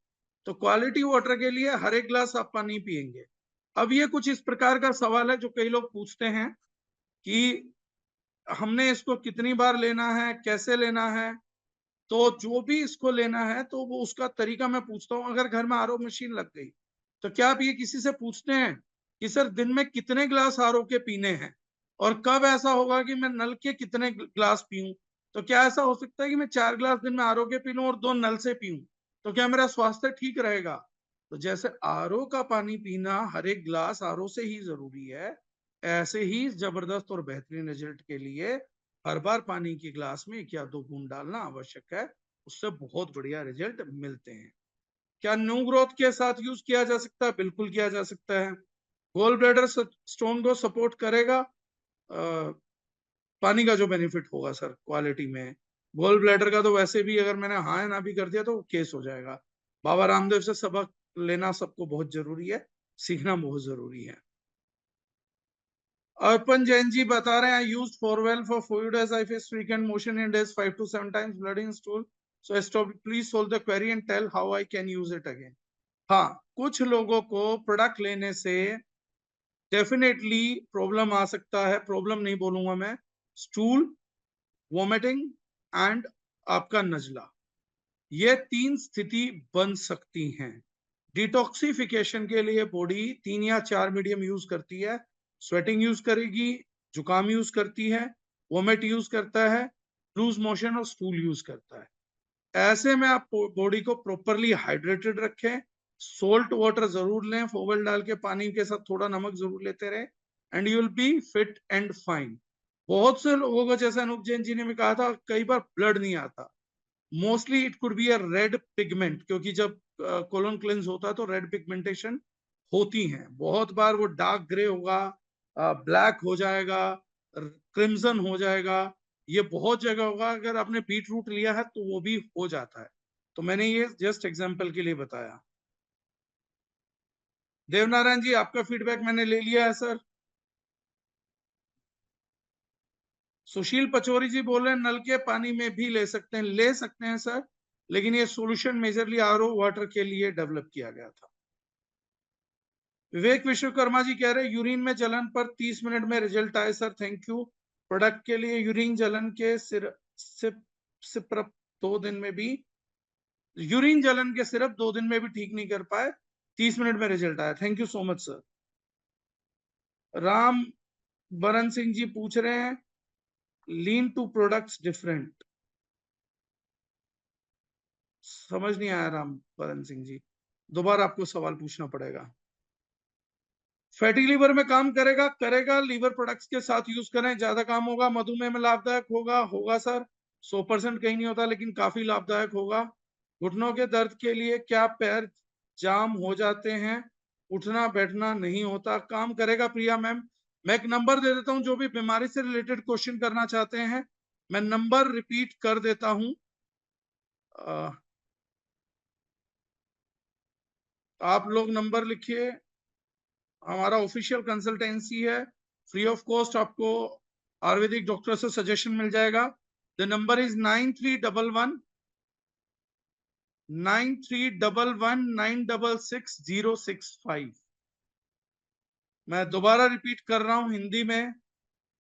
तो क्वालिटी वाटर के लिए हर एक ग्लास आप पानी पिएंगे। अब ये कुछ इस प्रकार का सवाल है जो कई लोग पूछते हैं कि हमने इसको कितनी बार लेना है, कैसे लेना है। तो जो भी इसको लेना है तो वो उसका तरीका मैं पूछता हूँ। अगर घर में आरओ मशीन लग गई तो क्या आप ये किसी से पूछते हैं कि सर दिन में कितने ग्लास आरओ के पीने हैं, और कब ऐसा होगा कि मैं नल के कितने ग्लास पीऊं। तो क्या ऐसा हो सकता है कि मैं 4 ग्लास दिन में आरओ के पी लूं और 2 नल से पीऊं, तो क्या मेरा स्वास्थ्य ठीक रहेगा। तो जैसे आरओ का पानी पीना हर एक ग्लास आरओ से ही जरूरी है, ऐसे ही जबरदस्त और बेहतरीन रिजल्ट के लिए हर बार पानी की ग्लास में 1 या 2 बूंद डालना आवश्यक है। उससे बहुत बढ़िया रिजल्ट मिलते हैं। क्या न्यू ग्रोथ के साथ यूज किया जा सकता है? बिल्कुल किया जा सकता है। गोल ब्लैडर स्टोन को सपोर्ट करेगा। पानी का जो बेनिफिट होगा सर क्वालिटी में, गोल ब्लैडर का तो वैसे भी अगर मैंने हाँ ना भी कर दिया तो केस हो जाएगा। बाबा रामदेव से सबक लेना सबको बहुत जरूरी है, सीखना बहुत जरूरी है। अर्पण जैन जी बता रहे हैं use Forewell for fluid as I face frequent motion in days 5 to 7 times blood in stool, so stop, please solve the query and tell how I can use it again। हाँ, कुछ लोगों को प्रोडक्ट लेने से डेफिनेटली प्रॉब्लम आ सकता है। प्रॉब्लम नहीं बोलूंगा मैं, स्टूल, वॉमिटिंग एंड आपका नजला, ये 3 स्थिति बन सकती हैं। डिटॉक्सिफिकेशन के लिए बॉडी 3 या 4 मीडियम यूज करती है। स्वेटिंग यूज करेगी, जुकाम यूज करती है, वोमिट यूज करता है, लूज मोशन और स्टूल यूज करता है। ऐसे में आप बॉडी को प्रॉपरली हाइड्रेटेड रखें, सोल्ट वाटर जरूर लें, फोवेल डाल के पानी के साथ थोड़ा नमक जरूर लेते रहे, and you will be fit and fine. बहुत से लोगों को, जैसा अनूप जैन जी ने भी कहा था, कई बार ब्लड नहीं आता। Mostly it could be a red pigment, क्योंकि जब कोलोन क्लेंस होता है तो रेड पिगमेंटेशन होती है। बहुत बार वो डार्क ग्रे होगा, ब्लैक हो जाएगा, क्रिम्सन हो जाएगा, ये बहुत जगह होगा। अगर आपने बीट रूट लिया है तो वो भी हो जाता है। तो मैंने ये जस्ट एग्जांपल के लिए बताया। देवनारायण जी, आपका फीडबैक मैंने ले लिया है सर। सुशील पचौरी जी बोल रहे हैं नल के पानी में भी ले सकते हैं सर, लेकिन ये सॉल्यूशन मेजरली आरओ वाटर के लिए डेवलप किया गया था। विवेक विश्वकर्मा जी कह रहे हैं यूरिन में जलन पर 30 मिनट में रिजल्ट आए सर, थैंक यू। प्रोडक्ट के लिए यूरिन जलन के सिर्फ 2 दिन में भी, यूरिन जलन के सिर्फ 2 दिन में भी ठीक नहीं कर पाए, 30 मिनट में रिजल्ट आया, thank you so much sir. Ram बरन सिंह जी पूछ रहे हैं लीन टू प्रोडक्ट्स डिफरेंट, समझ नहीं आया राम बरन सिंह जी, दोबारा आपको सवाल पूछना पड़ेगा। फैटी लीवर में काम करेगा, लीवर प्रोडक्ट्स के साथ यूज करें, ज्यादा काम होगा। मधुमेह में लाभदायक होगा सर, 100% कहीं नहीं होता, लेकिन काफी लाभदायक होगा। घुटनों के दर्द के लिए क्या पैर जाम हो जाते हैं, उठना बैठना नहीं होता, काम करेगा प्रिया मैम। मैं एक नंबर दे देता हूं, जो भी बीमारी से रिलेटेड क्वेश्चन करना चाहते हैं, मैं नंबर रिपीट कर देता हूं। आप लोग नंबर लिखिए। हमारा ऑफिशियल कंसल्टेंसी है, फ्री ऑफ कॉस्ट, आपको आयुर्वेदिक डॉक्टर से सजेशन मिल जाएगा। The number is 9311966065। मैं दोबारा रिपीट कर रहा हूं हिंदी में,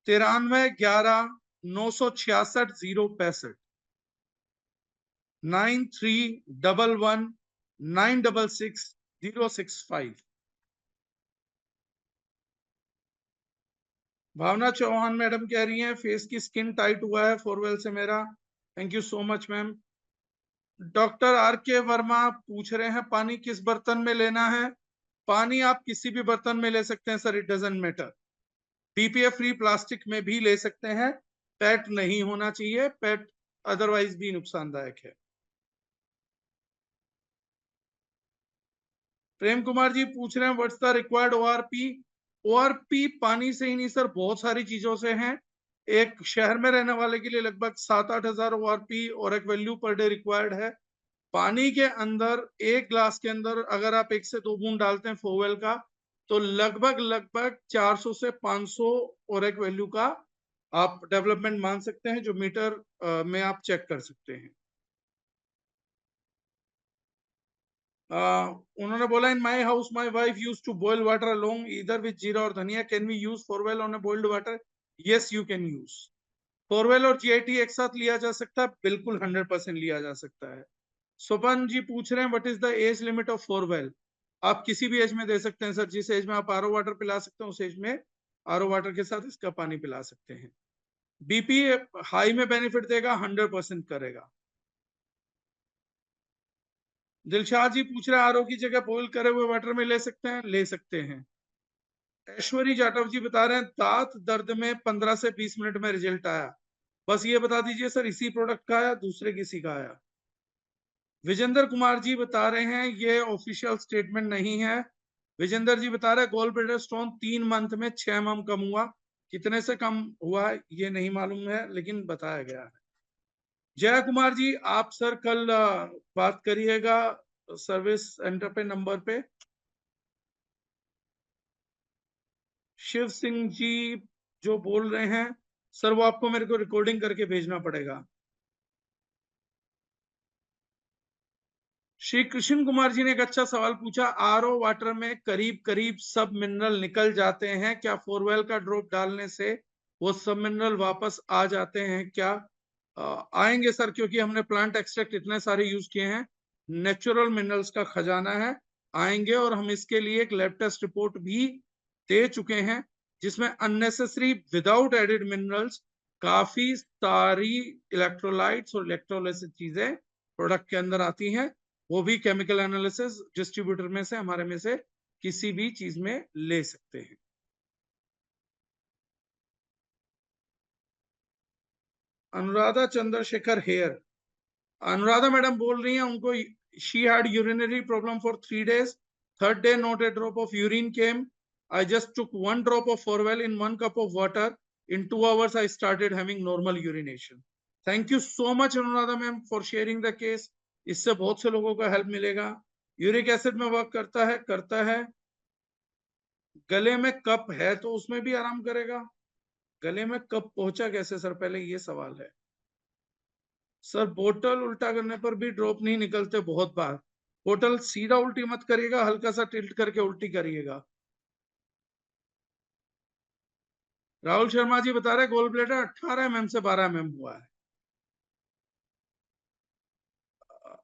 9311966065, 9311966065। भावना चौहान मैडम कह रही हैं फेस की स्किन टाइट हुआ है फोरवेल से मेरा, thank you so much ma'am. Doctor R के वर्मा पूछ रहे हैं पानी किस बर्तन में लेना है। पानी आप किसी भी बर्तन में ले सकते हैं sir, it doesn't matter. BPF free plastic में भी ले सकते हैं, पेट नहीं होना चाहिए, पेट अदरवाइज भी नुकसानदायक है। प्रेम कुमार जी पूछ रहे हैं what's the required ORP. ORP पानी से ही नहीं सर, बहुत सारी चीजों से हैं। एक शहर में रहने वाले के लिए लगभग 7-8 हजार ओआरपी और एक वैल्यू पर डे रिक्वायर्ड है। पानी के अंदर, एक ग्लास के अंदर अगर आप 1 से 2 बूंद डालते हैं फोवेल का, तो लगभग 400 से 500 और एक वैल्यू का आप डेवलपमेंट मान सकते हैं, जो मीटर में आप चेक कर सकते हैं। उन्होंने बोला in my house my wife use to boil water along either with जीरा और धनिया, can we use Forewell on a boiled water. Yes you can use Forewell और जीआईटी एक साथ लिया जा सकता है, बिल्कुल 100% लिया जा सकता है। सुपन जी पूछ रहे हैं what is the age limit of Forewell. आप किसी भी एज में दे सकते हैं सर, जिस एज में आप आरओ वाटर पिला सकते हैं उस एज में आरओ वाटर के साथ इसका पानी पिला सकते हैं। बीपी हाई में बेनिफिट देगा, 100% करेगा। दिलशाद जी पूछ रहे हैं आरओ की जगह बॉईल करे हुए वाटर में ले सकते हैं, ले सकते हैं। ऐश्वरी जाटव जी बता रहे हैं दांत दर्द में 15 से 20 मिनट में रिजल्ट आया। बस ये बता दीजिए सर इसी प्रोडक्ट का आया, दूसरे किसी का आया। विजेंद्र कुमार जी बता रहे हैं ये ऑफिशियल स्टेटमेंट नहीं है। विजेंद्र जी बता रहे हैं गोल ब्लैडर स्टोन 3 मंथ में 6 mm कम हुआ, कितने से कम हुआ ये नहीं मालूम है, लेकिन बताया गया है। जय कुमार जी आप सर कल बात करिएगा सर्विस सेंटर पे नंबर पे। शिव सिंह जी जो बोल रहे हैं सर, वो आपको मेरे को रिकॉर्डिंग करके भेजना पड़ेगा। श्री कृष्ण कुमार जी ने एक अच्छा सवाल पूछा, आरओ वाटर में करीब करीब सब मिनरल निकल जाते हैं क्या, फोरवेल का ड्रॉप डालने से वो सब मिनरल वापस आ जाते हैं क्या। आएंगे सर, क्योंकि हमने प्लांट एक्सट्रैक्ट इतने सारे यूज किए हैं, नेचुरल मिनरल्स का खजाना है, आएंगे। और हम इसके लिए एक लैब टेस्ट रिपोर्ट भी दे चुके हैं, जिसमें अननेसेसरी विदाउट एडिड मिनरल्स काफी सारी इलेक्ट्रोलाइट्स और इलेक्ट्रोलाइसिस चीजें प्रोडक्ट के अंदर आती हैं। वो भी केमिकल एनालिसिस डिस्ट्रीब्यूटर में से, हमारे में से किसी भी चीज में ले सकते हैं। अनुराधा चंद्रशेखर हेयर, अनुराधा मैडम बोल रही हैं उनको she had urinary problem for 3 days, third day not a drop of urine came, I just took 1 drop of Forwell in 1 cup of water, in 2 hours I started having normal urination. Thank you so much Anuradha ma'am for sharing the case, इससे बहुत से लोगों को हेल्प मिलेगा। यूरिक एसिड में वर्क करता है। गले में कप है तो उसमें भी आराम करेगा। गले में कप पहुंचा कैसे सर, पहले ये सवाल है सर। बोतल उल्टा करने पर भी ड्रॉप नहीं निकलते बहुत बार। बोतल सीधा उल्टी मत करिएगा, हल्का सा टिल्ट करके उल्टी करिएगा। राहुल शर्मा जी बता रहे गोल ब्लेडर 18 mm से 12 mm हुआ है।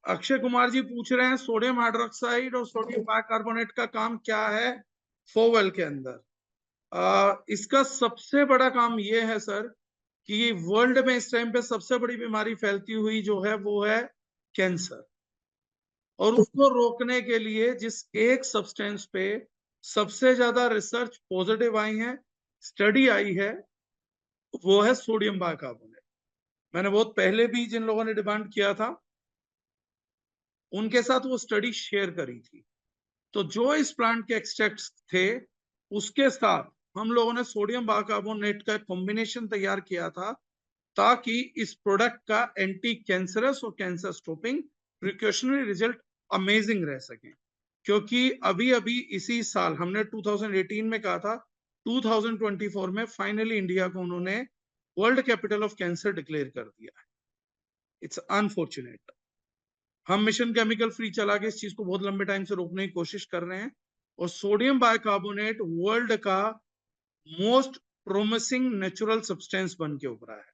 अक्षय कुमार जी पूछ रहे हैं सोडियम हाइड्रोक्साइड और सोडियम बाइकार्बोनेट का काम क्या है फोवेल के अंदर। इसका सबसे बड़ा काम यह है सर कि वर्ल्ड में इस टाइम पे सबसे बड़ी बीमारी फैलती हुई जो है वो है कैंसर, और उसको रोकने के लिए जिस एक सब्सटेंस पे सबसे ज्यादा रिसर्च पॉजिटिव आई है, स्टडी आई है, वो है सोडियम बाइकार्बोनेट। मैंने बहुत पहले भी जिन लोगों ने डिमांड किया था उनके साथ वो स्टडी शेयर करी थी। तो जो इस प्लांट के एक्सट्रैक्ट्स थे उसके साथ हम लोगों ने सोडियम बाइकार्बोनेट का कॉम्बिनेशन तैयार किया था, ताकि इस प्रोडक्ट का एंटी कैंसरस और cancer stopping precautionary result amazing रह सके। क्योंकि अभी अभी इसी साल हमने 2018 में कहा था, 2024 में फाइनली इंडिया को उन्होंने world capital of cancer declare कर दिया है। It's unfortunate. हम मिशन केमिकल फ्री चला के इस चीज को बहुत लंबे टाइम से रोकने की कोशिश कर रहे हैं, और सोडियम बाइकार्बोनेट वर्ल्ड का मोस्ट प्रोमिसिंग नेचुरल सब्सटेंस बन के उभरा है।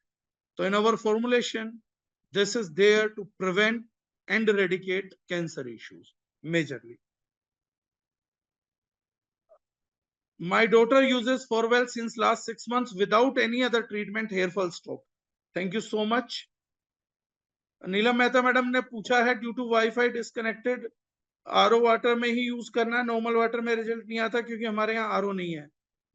So in our formulation, this is there to prevent and eradicate cancer issues majorly. My daughter uses Forwell since last 6 months without any other treatment, hair fall stop. Thank you so much. Neelam Mehta madam ने पूछा है due to wifi disconnected RO water में ही यूज करना है, नॉर्मल वाटर में रिजल्ट नहीं आता क्योंकि हमारे यहाँ आरओ नहीं है।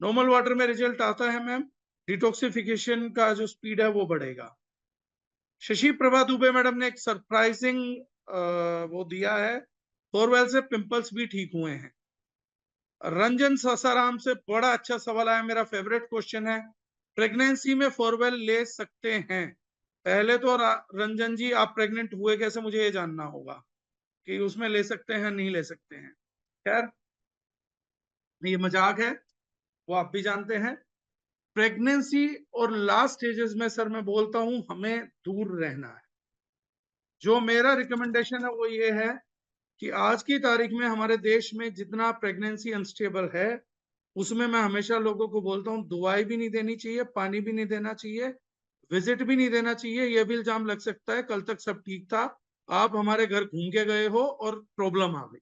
नॉर्मल वाटर में रिजल्ट आता है मैम, डिटॉक्सिफिकेशन का जो स्पीड है वो बढ़ेगा। शशि प्रभा दुबे मैडम ने एक सरप्राइजिंग वो दिया है, फोरवेल से पिंपल्स भी ठीक हुए हैं। रंजन सासाराम से बड़ा अच्छा सवाल आया, मेरा फेवरेट क्वेश्चन है, प्रेगनेंसी में फोरवेल ले सकते हैं? पहले तो रंजन जी आप प्रेग्नेंट हुए कैसे, मुझे ये जानना होगा कि उसमें ले सकते हैं नहीं ले सकते हैं। खैर ये मजाक है, वो आप भी जानते हैं। प्रेगनेंसी और लास्ट स्टेजेस में सर मैं बोलता हूं हमें दूर रहना है। जो मेरा रिकमेंडेशन है वो ये है कि आज की तारीख में हमारे देश में जितना प्रेगनेंसी अनस्टेबल है, उसमें मैं हमेशा लोगों को बोलता हूँ दवाई भी नहीं देनी चाहिए, पानी भी नहीं देना चाहिए, विजिट भी नहीं देना चाहिए। यह भी इल्जाम लग सकता है कल तक सब ठीक था, आप हमारे घर घूम के गए हो और प्रॉब्लम आ गई।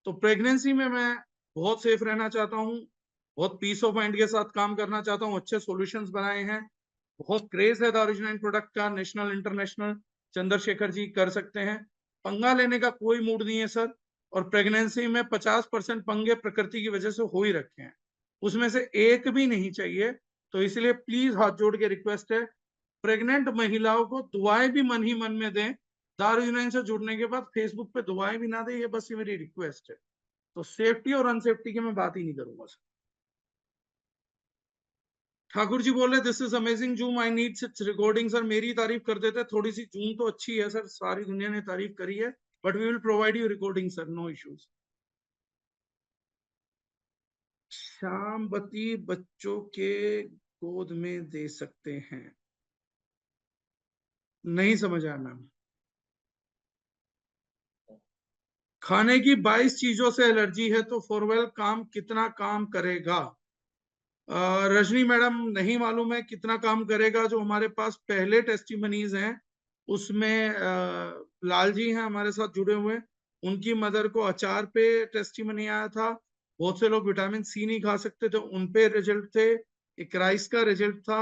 तो प्रेगनेंसी में मैं बहुत सेफ रहना चाहता हूँ, बहुत पीस ऑफ माइंड के साथ काम करना चाहता हूँ। अच्छे सॉल्यूशंस बनाए हैं, बहुत क्रेज है दारूजनाइन प्रोडक्ट का, नेशनल इंटरनेशनल। चंद्रशेखर जी कर सकते हैं, पंगा लेने का कोई मूड नहीं है सर। और प्रेगनेंसी में 50% पंगे प्रकृति की वजह से हो ही रखे हैं, उसमें से एक भी नहीं चाहिए। तो इसलिए प्लीज हाथ जोड़ के रिक्वेस्ट है, प्रेग्नेंट महिलाओं को दुआएं भी मन ही मन में दें। दारूजनाइन से जुड़ने के बाद फेसबुक पे दुआएं भी ना दें, ये बस ये मेरी रिक्वेस्ट है। तो सेफ्टी और अनसेफ्टी की मैं बात ही नहीं करूंगा सर। ठाकुर जी बोल रहे this is amazing zoom, I need it's recording. Sir मेरी तारीफ कर देते, थोड़ी सी जूम तो अच्छी है सर, सारी दुनिया ने तारीफ करी है, but we will provide you recording sir, no issues. Shyambati बच्चों के गोद में दे सकते हैं? नहीं समझ आया मैम। खाने की 22 चीजों से एलर्जी है तो फोरवेल कितना काम करेगा? रजनी मैडम नहीं मालूम है कितना काम करेगा। जो हमारे पास पहले टेस्टिमनीज हैं उसमें लाल जी हैं हमारे साथ जुड़े हुए। उनकी मदर को अचार पे टेस्टिमनी आया था। बहुत से लोग विटामिन सी नहीं खा सकते थे, उन पे रिजल्ट थे। एक राइस का रिजल्ट था।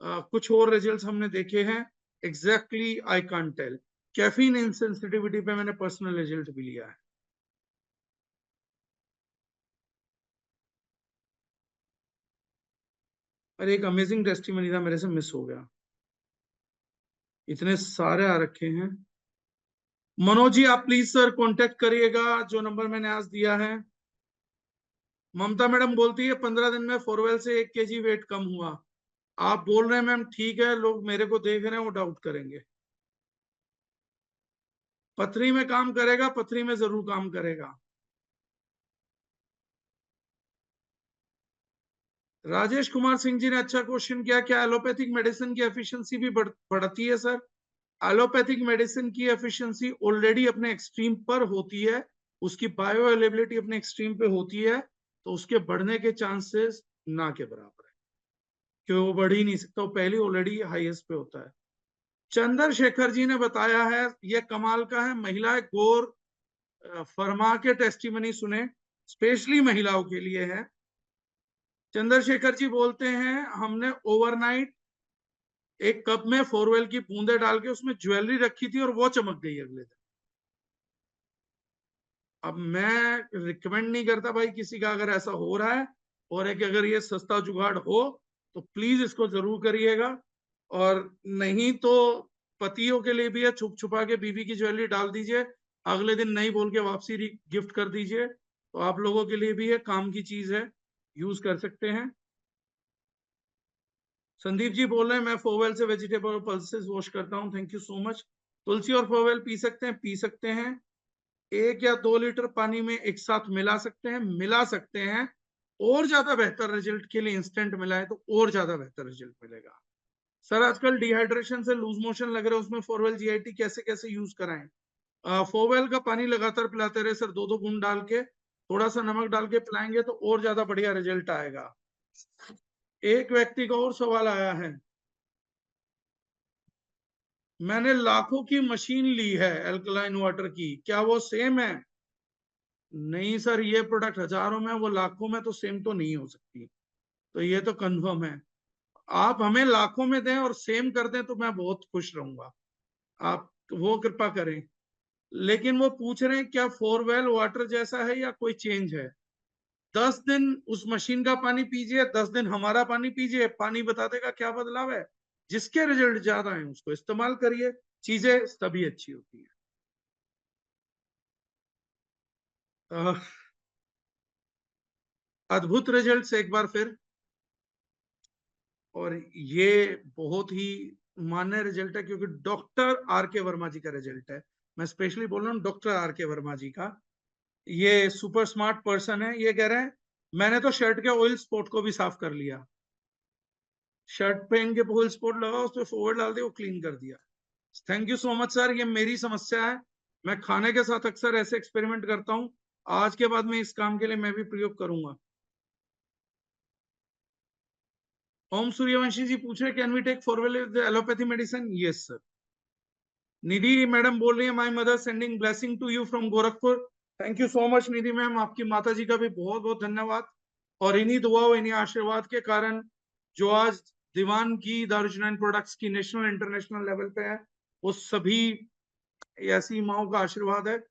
कुछ और रिजल्ट हमने देखे हैं। Exactly I can't tell. Caffeine insensitivity पे मैंने पर्सनल रिजल्ट भी लिया है। अरे एक अमेजिंग टेस्टिमनी था, मेरे से मिस हो गया। इतने सारे आ रखे हैं। मनोज जी आप प्लीज सर कांटेक्ट करिएगा जो नंबर मैंने आज दिया है। ममता मैडम बोलती है 15 दिन में फोरवेल से 1 kg वेट कम हुआ। आप बोल रहे हैं मैम ठीक है, लोग मेरे को देख रहे हैं वो डाउट करेंगे। पथरी में काम करेगा, पथरी में जरूर काम करेगा। राजेश कुमार सिंह जी ने अच्छा क्वेश्चन किया, क्या एलोपैथिक मेडिसिन की एफिशिएंसी भी बढ़ती है सर? एलोपैथिक मेडिसिन की एफिशिएंसी ऑलरेडी अपने एक्सट्रीम पर होती है, उसकी बायो अवेलेबिलिटी अपने एक्सट्रीम पे होती है, तो उसके बढ़ने के चांसेस ना के बराबर है, क्योंकि वो बढ़ ही नहीं सकता, वो पहले ऑलरेडी हाईएस्ट पे होता है। चंद्रशेखर जी ने बताया है, ये कमाल का है, महिला गौर फरमा के टेस्टिमनी सुने, स्पेशली महिलाओं के लिए है। चंद्रशेखर जी बोलते हैं हमने ओवरनाइट एक कप में फोरवेल की बूंदे डाल के उसमें ज्वेलरी रखी थी और वो चमक गई अगले दिन। अब मैं रिकमेंड नहीं करता भाई किसी का, अगर ऐसा हो रहा है और एक अगर ये सस्ता जुगाड़ हो तो प्लीज इसको जरूर करिएगा। और नहीं तो पतियों के लिए भी है, छुप छुपा के बीवी की ज्वेलरी डाल दीजिए, अगले दिन नहीं बोल के वापसी गिफ्ट कर दीजिए, तो आप लोगों के लिए भी है, काम की चीज है, यूज कर सकते हैं। संदीप जी बोल रहे हैं मैं फोवेल से वेजिटेबल और पल्सेस वॉश करता हूं, थैंक यू सो मच। तुलसी और फोवेल पी सकते हैं? पी सकते हैं। 1 या 2 लीटर पानी में एक साथ मिला सकते हैं? मिला सकते हैं। और ज्यादा बेहतर रिजल्ट के लिए इंस्टेंट मिलाए तो और ज्यादा बेहतर रिजल्ट मिलेगा। सर आजकल डिहाइड्रेशन से लूज मोशन लग रहे हैं, उसमें फोरवेल जीआईटी कैसे कैसे यूज कराएं? फोवेल का पानी लगातार पिलाते रहे सर, 2-2 बूंद डाल के, थोड़ा सा नमक डाल के पिलाएंगे तो और ज्यादा बढ़िया रिजल्ट आएगा। एक व्यक्ति का और सवाल आया है, मैंने लाखों की मशीन ली है एल्कलाइन वाटर की, क्या वो सेम है? नहीं सर, ये प्रोडक्ट हजारों में, वो लाखों में तो सेम तो नहीं हो सकती, तो ये तो कंफर्म है। आप हमें लाखों में दें और सेम कर दें तो मैं बहुत खुश रहूंगा, आप वो कृपा करें। लेकिन वो पूछ रहे हैं क्या फोरवेल वाटर जैसा है या कोई चेंज है? 10 दिन उस मशीन का पानी पीजिए, 10 दिन हमारा पानी पीजिए, पानी बता देगा क्या बदलाव है। जिसके रिजल्ट ज्यादा है उसको इस्तेमाल करिए, चीजें तभी अच्छी होती है। अद्भुत रिजल्ट्स एक बार फिर, और ये बहुत ही मान्य रिजल्ट है क्योंकि डॉक्टर आर के वर्मा जी का रिजल्ट है। मैं स्पेशली बोल रहा हूँ डॉक्टर आर के वर्मा जी का। ये सुपर स्मार्ट पर्सन है, ये कह रहे हैं मैंने तो शर्ट के ऑयल स्पॉट को भी साफ कर लिया। शर्ट पे इनके ऑयल स्पॉट लगा, उस पर फॉरवर्ड डाल दिया, वो क्लीन कर दिया। Thank you so much sir, ये मेरी समस्या है, मैं खाने के साथ अक्सर ऐसे एक्सपेरिमेंट करता हूँ, आज के बाद में इस काम के लिए मैं भी प्रयोग करूंगा। ओम सूर्यवंशी जी पूछ रहे can we take Forewell allopathy medicine? Yes sir. Nidhi madam बोल रही है my mother sending blessing to you from Gorakhpur. Thank you so much Nidhi ma'am, आपकी माता जी का भी बहुत बहुत धन्यवाद। और इन्हीं दुआओं इन्हीं आशीर्वाद के कारण जो आज दीवान की दारुशनाइन प्रोडक्ट्स की नेशनल इंटरनेशनल लेवल पे है, वो सभी ऐसी माओ का आशीर्वाद है,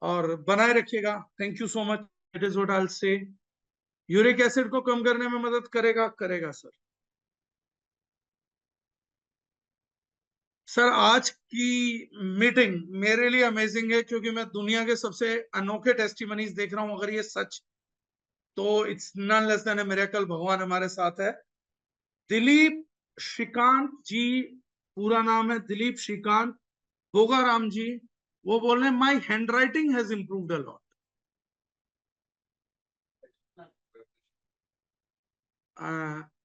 और बनाए रखिएगा। Thank you so much, it is what I will say. Uric acid को कम करने में मदद करेगा? करेगा सर। सर आज की मीटिंग मेरे लिए अमेजिंग है क्योंकि मैं दुनिया के सबसे अनोखे टेस्टिमनीज देख रहा हूं। अगर ये सच, तो it's none less than a miracle, भगवान हमारे साथ है। दिलीप श्रीकांत जी, पूरा नाम है दिलीप श्रीकांत भोगाराम जी, वो बोल रहे हैं my handwriting has improved a lot.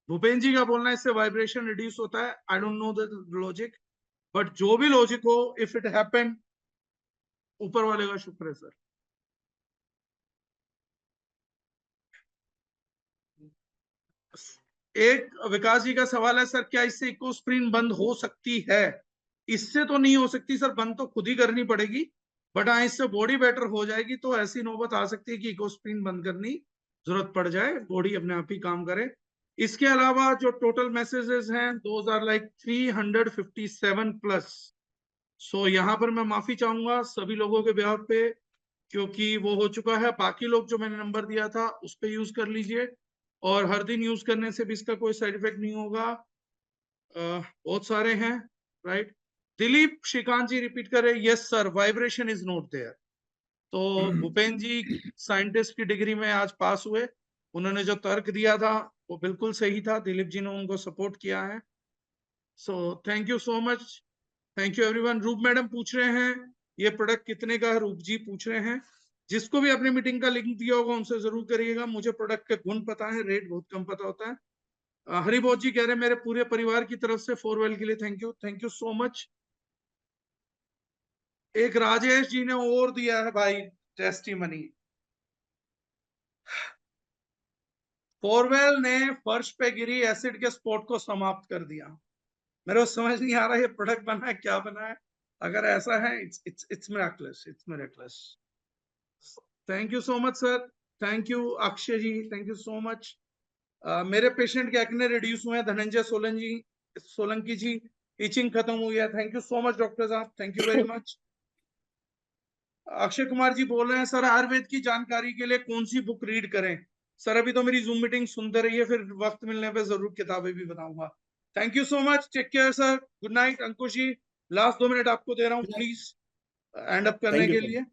Bhupen ji का बोलना है इससे वाइब्रेशन रिड्यूस होता है, I don't know the logic, but जो भी लॉजिक हो, इफ इट हैपन, ऊपर वाले का शुक्र है सर। एक विकास जी का सवाल है, सर क्या इससे इकोस्प्रिन बंद हो सकती है? इससे तो नहीं हो सकती सर, बंद तो खुद ही करनी पड़ेगी, बट हाँ इससे बॉडी बेटर हो जाएगी। तो ऐसी नौबत आ सकती है कि इकोस्प्रिन बंद करनी जरूरत पड़ जाए, बॉडी अपने आप ही काम करे। इसके अलावा जो टोटल मैसेजेस हैं दोज आर लाइक 357 प्लस। सो यहाँ पर मैं माफी चाहूंगा सभी लोगों के बिहाफ पे, क्योंकि वो हो चुका है। बाकी लोग जो मैंने नंबर दिया था उस पर यूज कर लीजिए, और हर दिन यूज करने से भी इसका कोई साइड इफेक्ट नहीं होगा। बहुत सारे हैं, राइट। दिलीप श्रीकांत जी रिपीट करें, yes sir vibration is not there. तो भूपेन जी साइंटिस्ट की डिग्री में आज पास हुए, उन्होंने जो तर्क दिया था वो बिल्कुल सही था, दिलीप जी ने उनको सपोर्ट किया है। So thank you so much, thank you everyone. रूप मैडम पूछ रहे हैं ये प्रोडक्ट कितने का है, रूप जी पूछ रहे हैं। जिसको भी अपने मीटिंग का लिंक दिया होगा उनसे जरूर करिएगा, मुझे प्रोडक्ट के गुण पता है, रेट बहुत कम पता होता है। हरिबोध जी कह रहे हैं मेरे पूरे परिवार की तरफ से फोरवेल के लिए थैंक यू सो मच। एक राजेश जी ने और दिया है भाई टेस्टिमनी, फोरवेल ने फर्श पे गिरी एसिड के स्पॉट को समाप्त कर दिया। मेरे को समझ नहीं आ रहा ये प्रोडक्ट बना है क्या बना है, अगर ऐसा है it's miraculous, it's miraculous. Thank you so much sir, thank you Akshay ji, thank you so much. मेरे पेशेंट के एक्ने रिड्यूस हुए हैं, धनंजय सोलंकी जी, इचिंग खत्म हुई है, thank you so much doctor साहब, thank you very much. Akshay Kumar ji बोल रहे हैं सर आयुर्वेद की जानकारी के लिए कौन सी बुक रीड करें? सर अभी तो मेरी जूम मीटिंग सुनते रहिए, फिर वक्त मिलने पे जरूर किताबें भी बताऊंगा। Thank you so much, take care sir, good night. Ankush ji last 2 minute आपको दे रहा हूँ प्लीज एंड अप करने के लिए।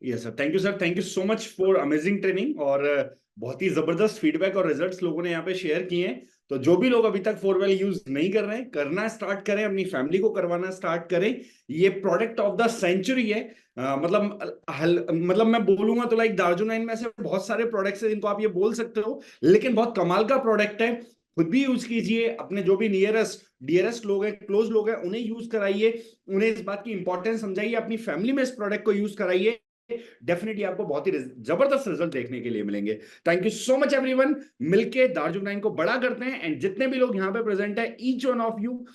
Yes sir, thank you so much for amazing training, और बहुत ही जबरदस्त फीडबैक और रिजल्ट्स लोगों ने यहाँ पे शेयर किए हैं। तो जो भी लोग अभी तक फोरवेल यूज नहीं कर रहे हैं, करना स्टार्ट करें, अपनी फैमिली को करवाना स्टार्ट करें। ये प्रोडक्ट ऑफ द सेंचुरी है। मतलब मैं बोलूंगा तो लाइक दार्जुनाइन में से बहुत सारे प्रोडक्ट्स हैं जिनको आप ये बोल सकते हो, लेकिन बहुत कमाल का प्रोडक्ट है। खुद भी यूज कीजिए, अपने जो भी नियरेस्ट डियरेस्ट लोग हैं, क्लोज लोग हैं, उन्हें यूज कराइए, उन्हें इस बात की इंपॉर्टेंस समझाइए, अपनी फैमिली में इस प्रोडक्ट को यूज कराइए। डेफिनेटली आपको बहुत ही जबरदस्त रिजल्ट देखने के लिए मिलेंगे। Thank you so much everyone, मिलके दार्जुनाइन को बड़ा करते हैं। एंड जितने भी लोग यहाँ पे प्रेजेंट है, ईच वन ऑफ यू